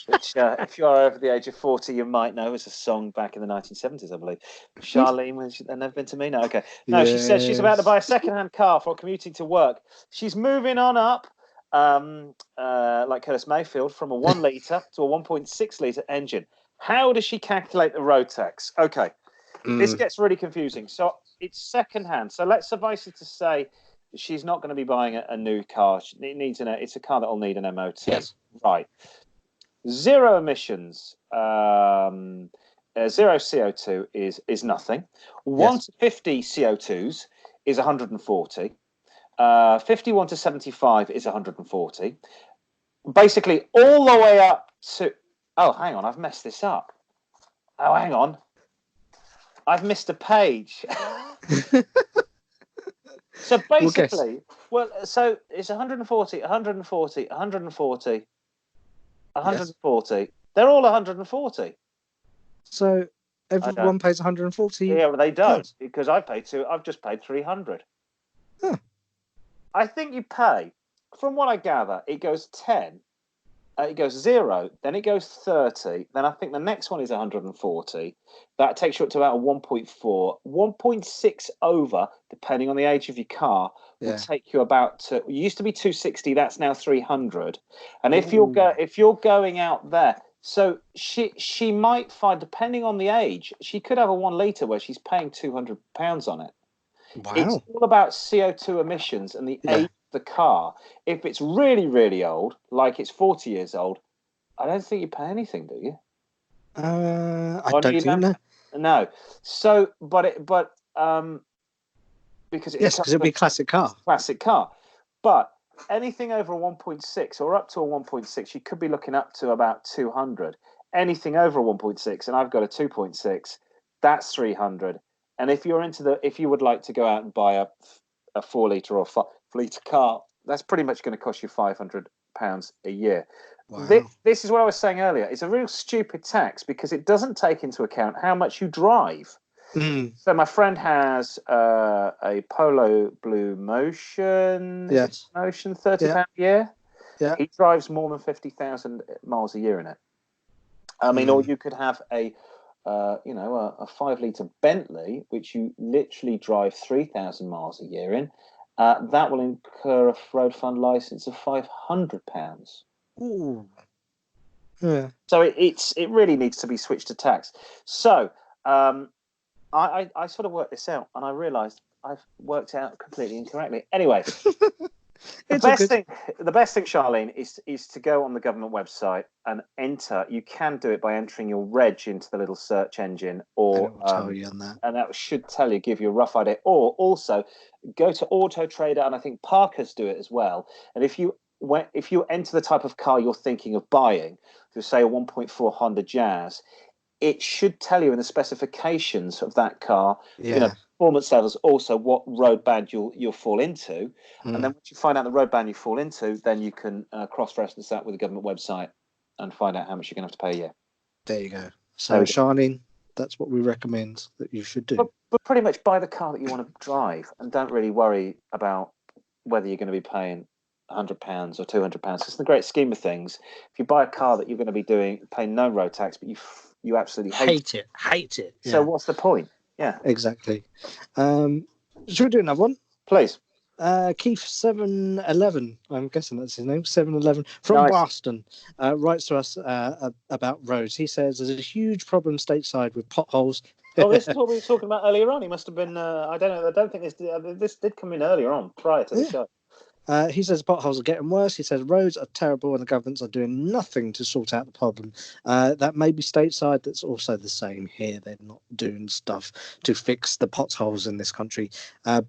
Which, if you are over the age of 40, you might know as a song back in the 1970s, I believe. Charlene, they've never been to me? No, okay. No, she said she's about to buy a second-hand car for commuting to work. She's moving on up, like Curtis Mayfield, from a 1 litre to a 1.6 litre engine. How does she calculate the road tax? Okay, this gets really confusing. So it's second-hand. So let's suffice it to say she's not going to be buying a new car. It's a car that will need an MOT. Yes. Right. Zero emissions, zero CO2 is nothing. 1 to 50 CO2s is 140. 51 to 75 is 140. Basically, all the way up to... Oh, hang on, I've messed this up. Oh, hang on. I've missed a page. So We'll guess. basically, so it's 140, 140, 140, 140. They're all 140. So everyone pays 140. Yeah, well, they don't pounds. because I've just paid 300. Huh. I think you pay, from what I gather, it goes 10, it goes 0, then it goes 30, then I think the next one is 140. That takes you up to about a 1.4, 1.6 over, depending on the age of your car, will take you about to. It used to be 260, that's now 300. And if you're going out there, so she might find, depending on the age, she could have a 1 litre where she's paying £200 on it. Wow. It's all about CO2 emissions and the age of the car. If it's really, really old, like it's 40 years old, I don't think you pay anything, do you? I don't think no. So, because it'll be a classic car. But anything over a 1.6 or up to a 1.6, you could be looking up to about 200. Anything over a 1.6, and I've got a 2.6, that's 300. And if you would like to go out and buy a 4 litre or 5 litre car, that's pretty much going to cost you £500 a year. Wow. This is what I was saying earlier. It's a real stupid tax because it doesn't take into account how much you drive. So my friend has a Polo Blue Motion, Motion, £30 a year. Yeah. He drives more than 50,000 miles a year in it. I mean, or you could have a 5 litre Bentley, which you literally drive 3,000 miles a year in. That will incur a road fund license of £500. Ooh. Yeah. So it really needs to be switched to tax. So I sort of worked this out, and I realised I've worked out completely incorrectly. Anyway, the best thing, Charlene, is to go on the government website and enter. You can do it by entering your reg into the little search engine, or and it will tell you on that. And that should give you a rough idea. Or also go to Auto Trader, and I think Parker's do it as well. And if you enter the type of car you're thinking of buying, to say a 1.4 Honda Jazz, it should tell you in the specifications of that car, performance levels, also what road band you'll fall into. And then once you find out the road band you fall into, then you can cross-reference that with the government website and find out how much you're going to have to pay a year. There you go. So, Charlene, that's what we recommend that you should do. But pretty much buy the car that you want to drive and don't really worry about whether you're going to be paying £100 or £200. Because in the great scheme of things, if you buy a car that you're going to be paying no road tax, but you absolutely hate it. So what's the point? Yeah, exactly. Should we do another one? Please. Keith 711, I'm guessing that's his name, 711 from Boston, writes to us about roads. He says there's a huge problem stateside with potholes. This is what we were talking about earlier on. He must have been. I don't know. I don't think this did come in earlier on, prior to the show. He says potholes are getting worse. He says roads are terrible and the governments are doing nothing to sort out the problem. That may be stateside. That's also the same here. They're not doing stuff to fix the potholes in this country.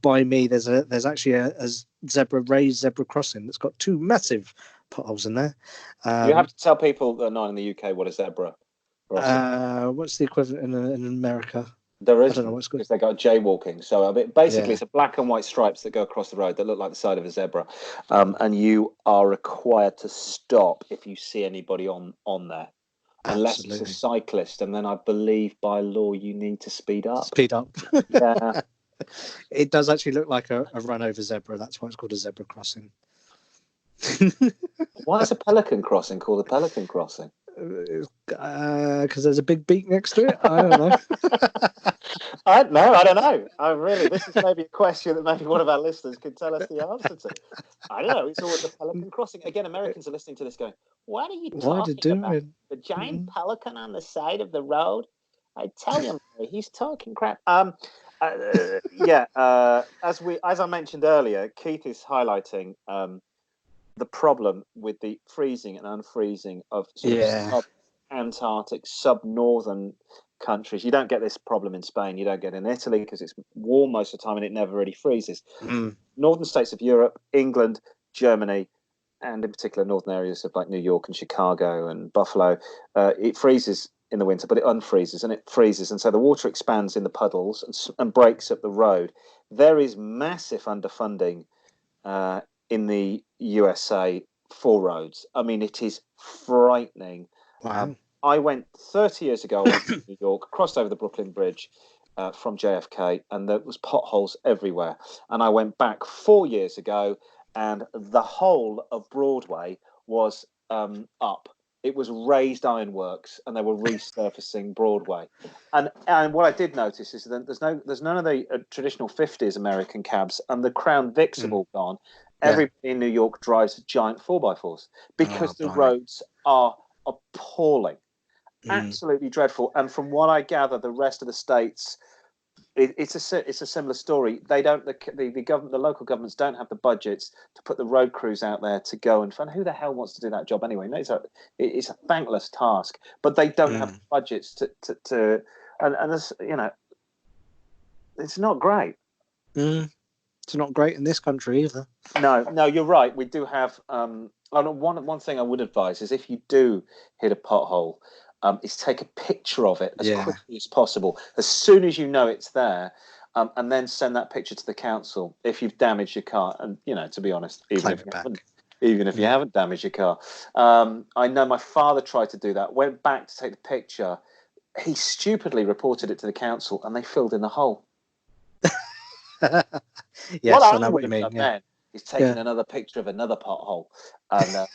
By me, there's actually a raised zebra crossing that's got 2 massive potholes in there. You have to tell people that are not in the UK what a zebra crossing. What's the equivalent in America? There is, I don't know what's good, because they got jaywalking. So basically, it's a black and white stripes that go across the road that look like the side of a zebra, and you are required to stop if you see anybody on there, unless it's a cyclist, and then I believe by law you need to speed up. Yeah, it does actually look like a run over zebra. That's why it's called a zebra crossing. Why is a pelican crossing called a pelican crossing? Because there's a big beak next to it. I don't know. I don't know. This is maybe a question that maybe one of our listeners could tell us the answer to. I don't know. It's always a pelican crossing. Again, Americans are listening to this going, what are you talking about? The giant pelican on the side of the road? I tell you, he's talking crap. As I mentioned earlier, Keith is highlighting the problem with the freezing and unfreezing of sub-Antarctic, sub-northern countries. You don't get this problem in Spain. You don't get it in Italy because it's warm most of the time and it never really freezes. Northern states of Europe, England, Germany, and in particular northern areas of like New York and Chicago and Buffalo, it freezes in the winter, but it unfreezes and it freezes. And so the water expands in the puddles and breaks up the road. there is massive underfunding in the USA for roads. I mean, it is frightening. Wow. I went 30 years ago. I went to New York, crossed over the Brooklyn Bridge from JFK, and there was potholes everywhere. And I went back 4 years ago, and the whole of Broadway was up. It was raised ironworks, and they were resurfacing Broadway. And what I did notice is that there's none of the traditional 50s American cabs, and the Crown Vics have all gone. Everybody in New York drives giant 4x4s because the roads are appalling, absolutely dreadful. And from what I gather, the rest of the states, it's a similar story. They don't the local governments don't have the budgets to put the road crews out there to go and find who the hell wants to do that job anyway. No, it's a thankless task, but they don't have budgets to and this, it's not great. It's not great in this country either. No, you're right. We do have one thing I would advise is if you do hit a pothole, is take a picture of it as quickly as possible, as soon as you know it's there, and then send that picture to the council if you've damaged your car. And to be honest, even if you haven't damaged your car, I know my father tried to do that. Went back to take the picture. He stupidly reported it to the council, and they filled in the hole. Yes, I know what you mean. He's taken another picture of another pothole and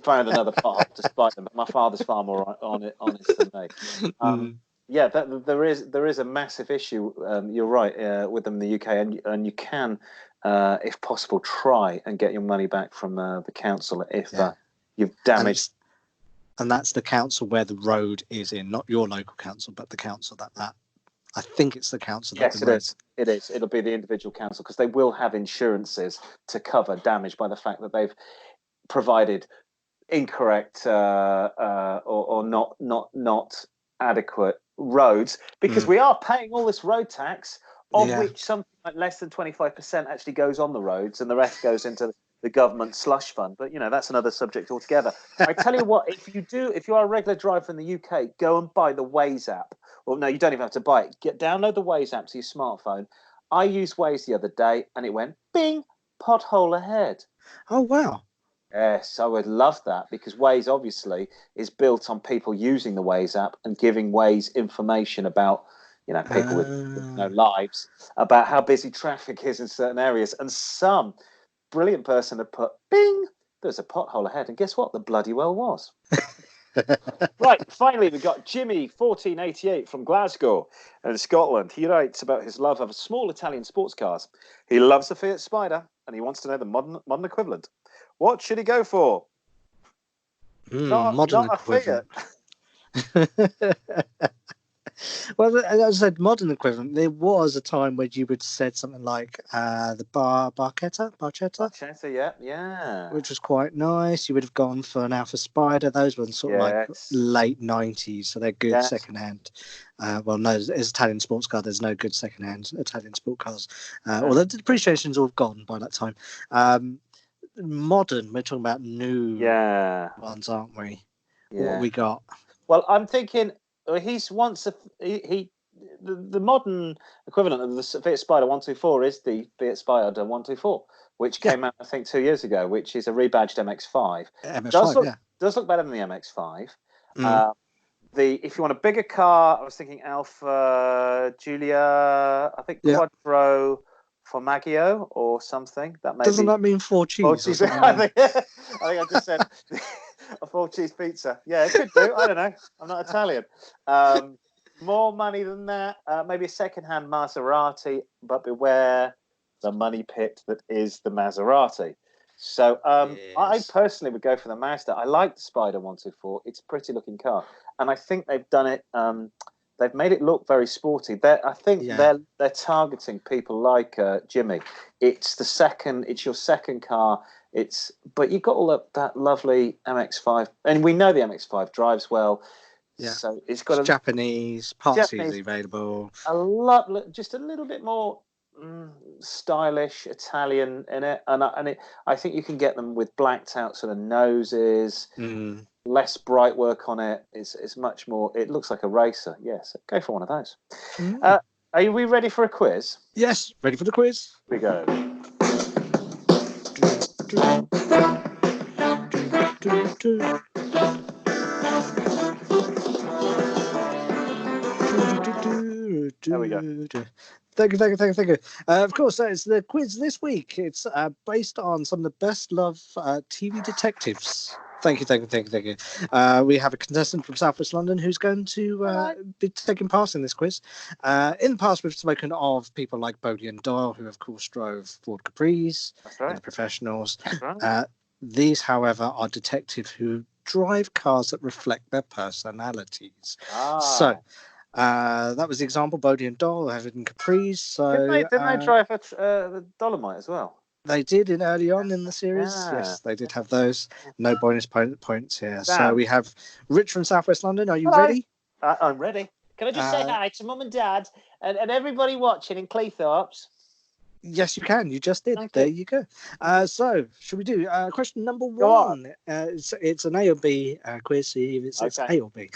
found another pothole to spite them. But my father's far more honest than me. There is a massive issue. You're right with them in the UK, and you can, if possible, try and get your money back from the council if you've damaged. And that's the council where the road is in, not your local council, but the council that. I think it's the council. Yes, it is. It is. It'll be the individual council because they will have insurances to cover damage by the fact that they've provided incorrect or not adequate roads. Because we are paying all this road tax, of which something like less than 25% actually goes on the roads, and the rest goes into the government slush fund. But that's another subject altogether. I tell you what, if you are a regular driver in the UK, go and buy the Waze app. Well, no, you don't even have to buy it. Download the Waze app to your smartphone. I used Waze the other day, and it went, bing, pothole ahead. Oh, wow. Yes, I would love that because Waze obviously is built on people using the Waze app and giving Waze information about, people with no lives, about how busy traffic is in certain areas. And some brilliant person had put, bing, there's a pothole ahead. And guess what? The bloody well was. Right, finally, we've got Jimmy, 1488, from Glasgow in Scotland. He writes about his love of small Italian sports cars. He loves the Fiat Spider, and he wants to know the modern equivalent. What should he go for? Modern equivalent. Well, as I said, modern equivalent. There was a time where you would have said something like the Barchetta, which was quite nice. You would have gone for an Alpha Spider. Those were sort of like late 90s, so they're good secondhand. Well, no, as Italian sports car, there's no good secondhand Italian sport cars. Although the depreciation's all gone by that time. Modern, we're talking about new ones, aren't we? What have we got? Well, I'm thinking. The modern equivalent of the Fiat Spider 124 is the Fiat Spider 124, which came out I think 2 years ago, which is a rebadged MX-5. Does look better than the MX-5. If you want a bigger car, I was thinking Alfa Giulia, I think Quattro Formaggio or something. Doesn't that mean 4 cheese? I think I just said a 4 cheese pizza. Yeah, it could do. I don't know. I'm not Italian. More money than that. Maybe a second-hand Maserati, but beware the money pit that is the Maserati. So I personally would go for the Mazda. I like the Spider 124. It's a pretty looking car, and I think they've done it. They've made it look very sporty. I think they're targeting people like Jimmy. It's your second car. But you've got all that lovely MX-5, and we know the MX-5 drives well. Yeah. So it's got Japanese parts easily available. Just a little bit more stylish Italian in it, and I think you can get them with blacked out sort of noses. Less bright work on it. It's much more. It looks like a racer. Yes, go for one of those. Are we ready for a quiz? Yes, ready for the quiz. Here we go. There we go. Thank you. Of course, it's the quiz this week. It's based on some of the best loved TV detectives. Thank you. We have a contestant from South West London who's going to be taking part in this quiz. In the past, we've spoken of people like Bodie and Doyle, who of course drove Ford Capris and the Professionals. Right. These, however, are detectives who drive cars that reflect their personalities. So that was the example. Bodie and Doyle having Capris. So didn't they drive the Dolomite as well? They did in early on in the series. Yeah. Yes, they did have those. No bonus points here. Damn. So we have Rich from South West London. Are you Hello. ready? I'm ready. Can I just say hi to Mum and Dad and everybody watching in Cleethorpes? Yes, you can. You just did. There you go. So, should we do question number one? It's an A or B quiz. See if it's A or B.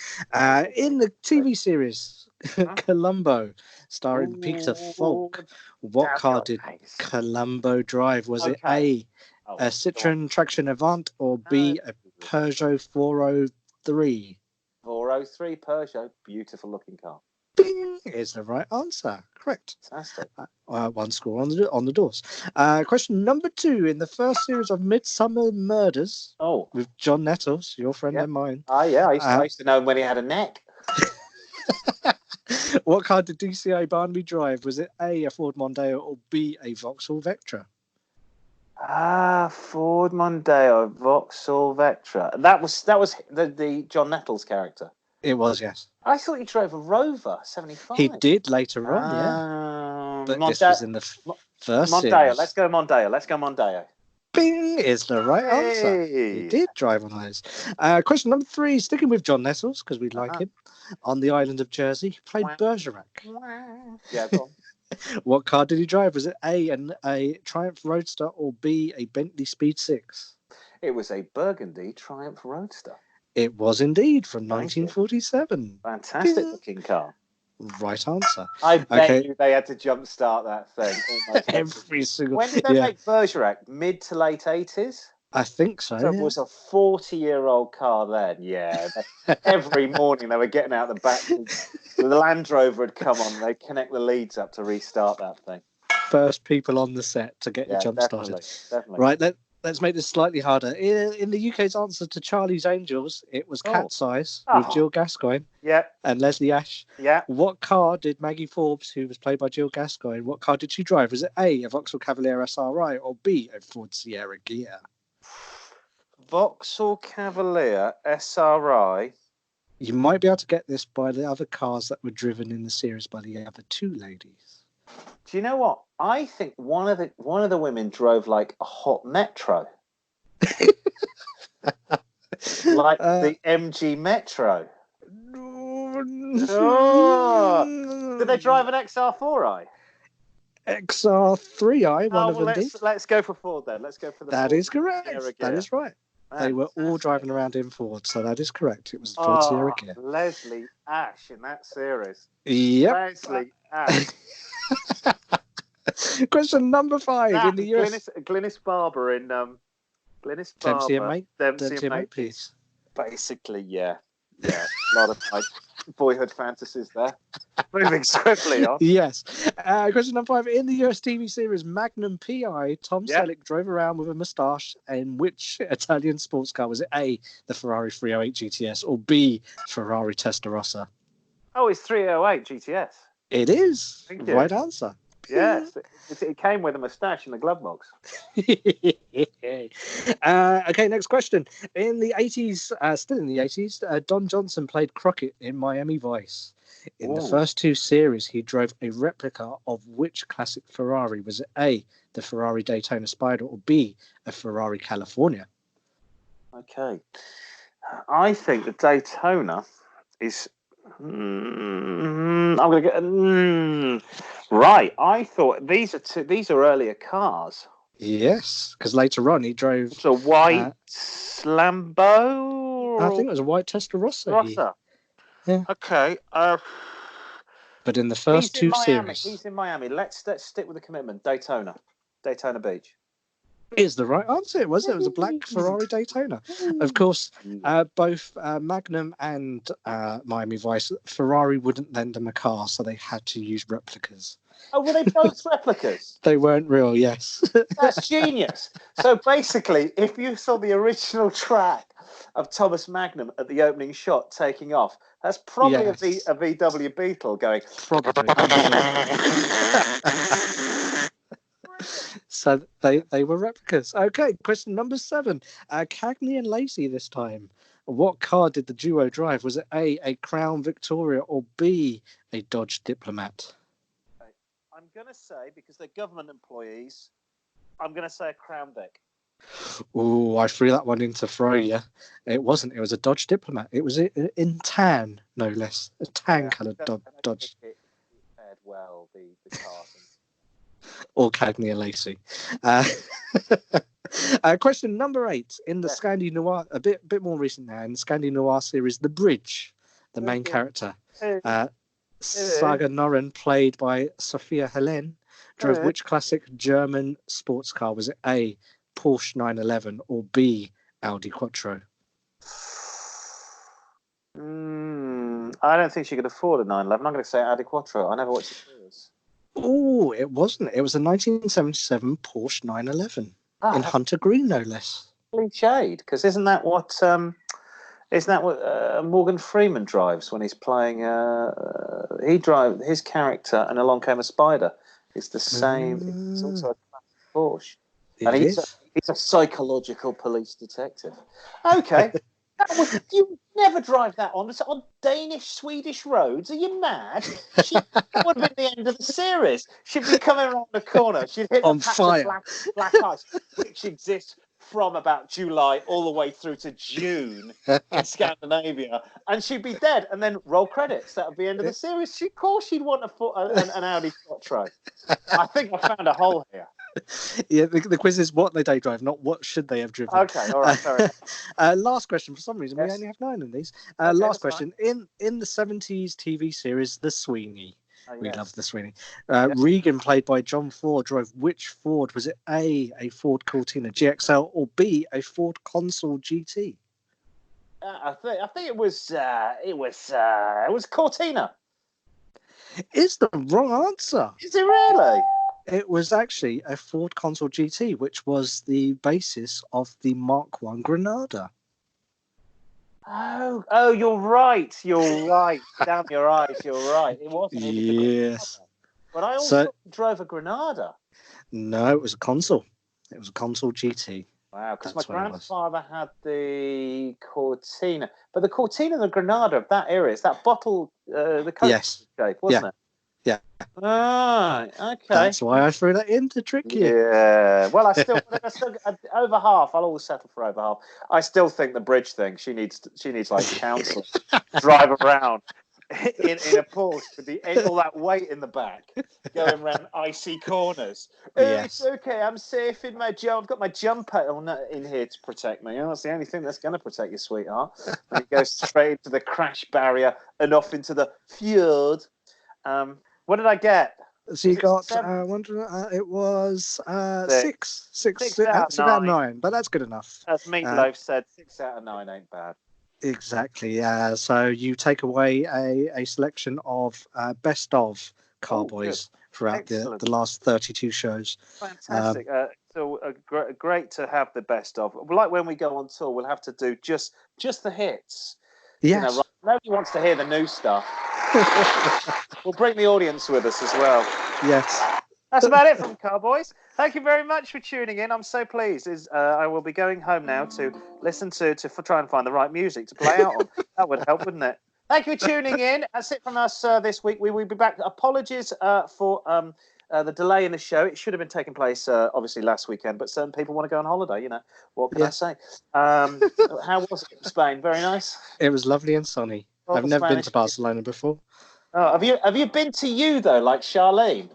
In the TV series Columbo, starring Peter Falk, what car did Columbo drive? Was it A, a Citroen Traction Avant, or B, a Peugeot 403? 403 Peugeot. Beautiful looking car. Bing is the right answer. Correct. Fantastic. One score on the doors. Question number two. In the first series of Midsummer Murders, with John Nettles, your friend and mine. Oh, yeah. I used to know him when he had a neck. What car did DCI Barnaby drive? Was it A, a Ford Mondeo, or B, a Vauxhall Vectra? Ford Mondeo, Vauxhall Vectra. That was the John Nettles character. It was, yes. I thought he drove a Rover 75. He did later on, yeah. But this was in the first Mondeo. series. Let's go Mondeo. Bing is the right answer. He did drive on those. Question number three, sticking with John Nettles, because we like him, on the island of Jersey, he played Bergerac. Yeah, go on. What car did he drive? Was it A, Triumph Roadster, or B, a Bentley Speed 6? It was a Burgundy Triumph Roadster. It was indeed from 1947. Fantastic looking car. Right answer. I bet you they had to jumpstart that thing. Every single. When did they make Bergerac? Mid to late 80s? I think so. So it was a 40-year-old car then. Yeah. Every morning they were getting out the back. The Land Rover had come on. They'd connect the leads up to restart that thing. First people on the set to get the jump started. Definitely. Right. Let's make this slightly harder. In the UK's answer to Charlie's Angels, it was Cat's Eyes with Jill Gascoigne and Leslie Ash. Yeah. What car did Maggie Forbes, who was played by Jill Gascoigne, what car did she drive? Was it A, a Vauxhall Cavalier SRI, or B, a Ford Sierra Ghia? Vauxhall Cavalier SRI. You might be able to get this by the other cars that were driven in the series by the other two ladies. Do you know what? I think one of the women drove like a hot Metro, like the MG Metro. Did they drive an XR4i? XR3i, one of them did. Let's go for Ford then. Let's go for the That Ford is correct. That is right. They were all driving around in Ford, so that is correct. It was the Ford Sierra Ghia. Leslie Ash in that series. Yep. Leslie Ash. Question number 5 in the US. Glynis Barber in Glynis Barber. Dempsey and Mate, please. Basically, yeah. A lot of my boyhood fantasies there. Moving swiftly on. Yes. Question number 5. In the US TV series Magnum P.I., Tom Selleck drove around with a moustache in which Italian sports car? Was it A, the Ferrari 308 GTS, or B, Ferrari Testarossa? Oh, it's 308 GTS. It is. Right answer. Yes, it came with a moustache in the glove box. Okay, next question. In the 80s, still in the 80s, Don Johnson played Crockett in Miami Vice. In the first two series, he drove a replica of which classic Ferrari? Was it A, the Ferrari Daytona Spider, or B, a Ferrari California? Okay. I think the Daytona is... I'm going to get... Right. I thought these are earlier cars. Yes, because later on he drove... It's a white Lambo? I think it was a white Testarossa. Yeah. Okay. But in the first two series, he's in Miami. Let's stick with the commitment. Daytona Beach. Is the right answer. It was a black Ferrari Daytona. Of course, both Magnum and Miami Vice, Ferrari wouldn't lend them a car, so they had to use replicas. Oh, were they both replicas? They weren't real, yes. That's genius. So basically, if you saw the original track of Thomas Magnum at the opening shot taking off, that's probably a VW Beetle going. Probably. So they were replicas. Okay, question number 7. Cagney and Lacey this time. What car did the duo drive? Was it A Crown Victoria, or B, a Dodge Diplomat? I'm going to say, because they're government employees, I'm going to say a Crown Vic. Oh, I threw that one in to throw you. It wasn't. It was a Dodge Diplomat. It was in tan, no less. A tan-coloured Dodge. It paired well, the car. Or Cagney and Lacey. Question number 8. In the Scandi Noir, a bit more recent now, in the Scandi Noir series, The Bridge, the main character, Saga Norren, played by Sophia Helen, drove which classic German sports car? Was it A, Porsche 911, or B, Audi Quattro? I don't think she could afford a 911. I'm going to say Audi Quattro. I never watched the series. Oh, it wasn't. It was a 1977 Porsche 911 in Hunter Green, no less. Cliched, because isn't that what Morgan Freeman drives when he's playing? He drives his character, and Along Came a Spider. It's the same. It's also a Porsche, and he's a psychological police detective. Okay. You never drive that on Danish, Swedish roads. Are you mad? That would have been the end of the series. She'd be coming around the corner. She'd hit on the patch fire. Of black ice, which exists from about July all the way through to June in Scandinavia, and she'd be dead. And then roll credits. That would be the end of the series. Of course, she'd want an Audi Quattro. I think I found a hole here. Yeah, the quiz is what they drive, not what should they have driven. Okay, all right, sorry. Last question. For some reason, we only have 9 of these. Last question. Fine. In the 70s TV series, The Sweeney. We love The Sweeney. Regan, played by John Ford, drove which Ford? Was it A Ford Cortina GXL, or B, a Ford Consul GT? I think it was Cortina. It's the wrong answer. Is it really? It was actually a Ford Consul GT, which was the basis of the Mark I Granada. Oh, you're right. Damn your eyes, you're right. It wasn't. Yes. But I also drove a Granada. No, it was a Consul. It was a Consul GT. Wow, because my grandfather had the Cortina. But the Cortina and the Granada of that era, is that bottle, the Coke shape, wasn't it? Yeah. Ah, okay. That's why I threw that in to trick you. Yeah. Well, I still over half. I'll always settle for over half. I still think the bridge thing. She needs like counsel. Drive around in a Porsche with all that weight in the back, going around icy corners. It's okay. I'm safe in my jump. I've got my jumper in here to protect me. That's the only thing that's going to protect you, sweetheart. And it goes straight into the crash barrier and off into the fjord. What did I get? So you got, it was 6. 6 out of 9, but that's good enough. As Meatloaf said, 6 out of 9 ain't bad. Exactly, yeah. So you take away a selection of best of Car-Boyz throughout the last 32 shows. Fantastic. So great to have the best of. Like when we go on tour, we'll have to do just the hits. Yes. Nobody wants to hear the new stuff. We'll bring the audience with us as well. Yes. That's about it from Car-Boyz. Thank you very much for tuning in. I'm so pleased. I will be going home now to listen to try and find the right music to play out on. That would help, wouldn't it? Thank you for tuning in. That's it from us this week. We will be back. Apologies for the delay in the show. It should have been taking place obviously last weekend, but certain people want to go on holiday. You know, what can I say? How was it in Spain? Very nice. It was lovely and sunny. I've never been to Barcelona before. Oh, have you been to you though, like Charlene?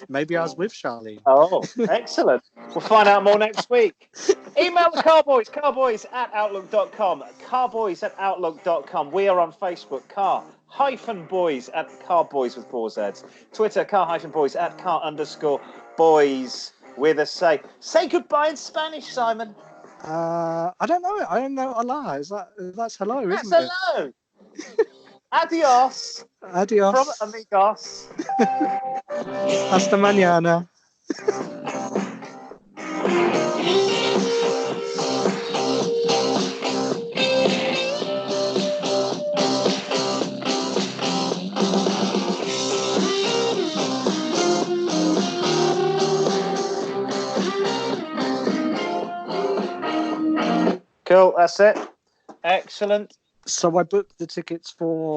Maybe I was with Charlene. Oh, excellent. We'll find out more next week. Email the Car-Boyz, carboys@outlook.com. Car-Boyz@outlook.com. We are on Facebook, Car Car-Boyz at Car-Boyz with 4 Zs. Twitter, Car-Boyz at Car_Boys with a say. Say goodbye in Spanish, Simon. I don't know it. I don't know Allah. That's hello, That's isn't it? hello. Adios. Adios. From amigos. Hasta mañana. Cool, that's it. Excellent. So I booked the tickets for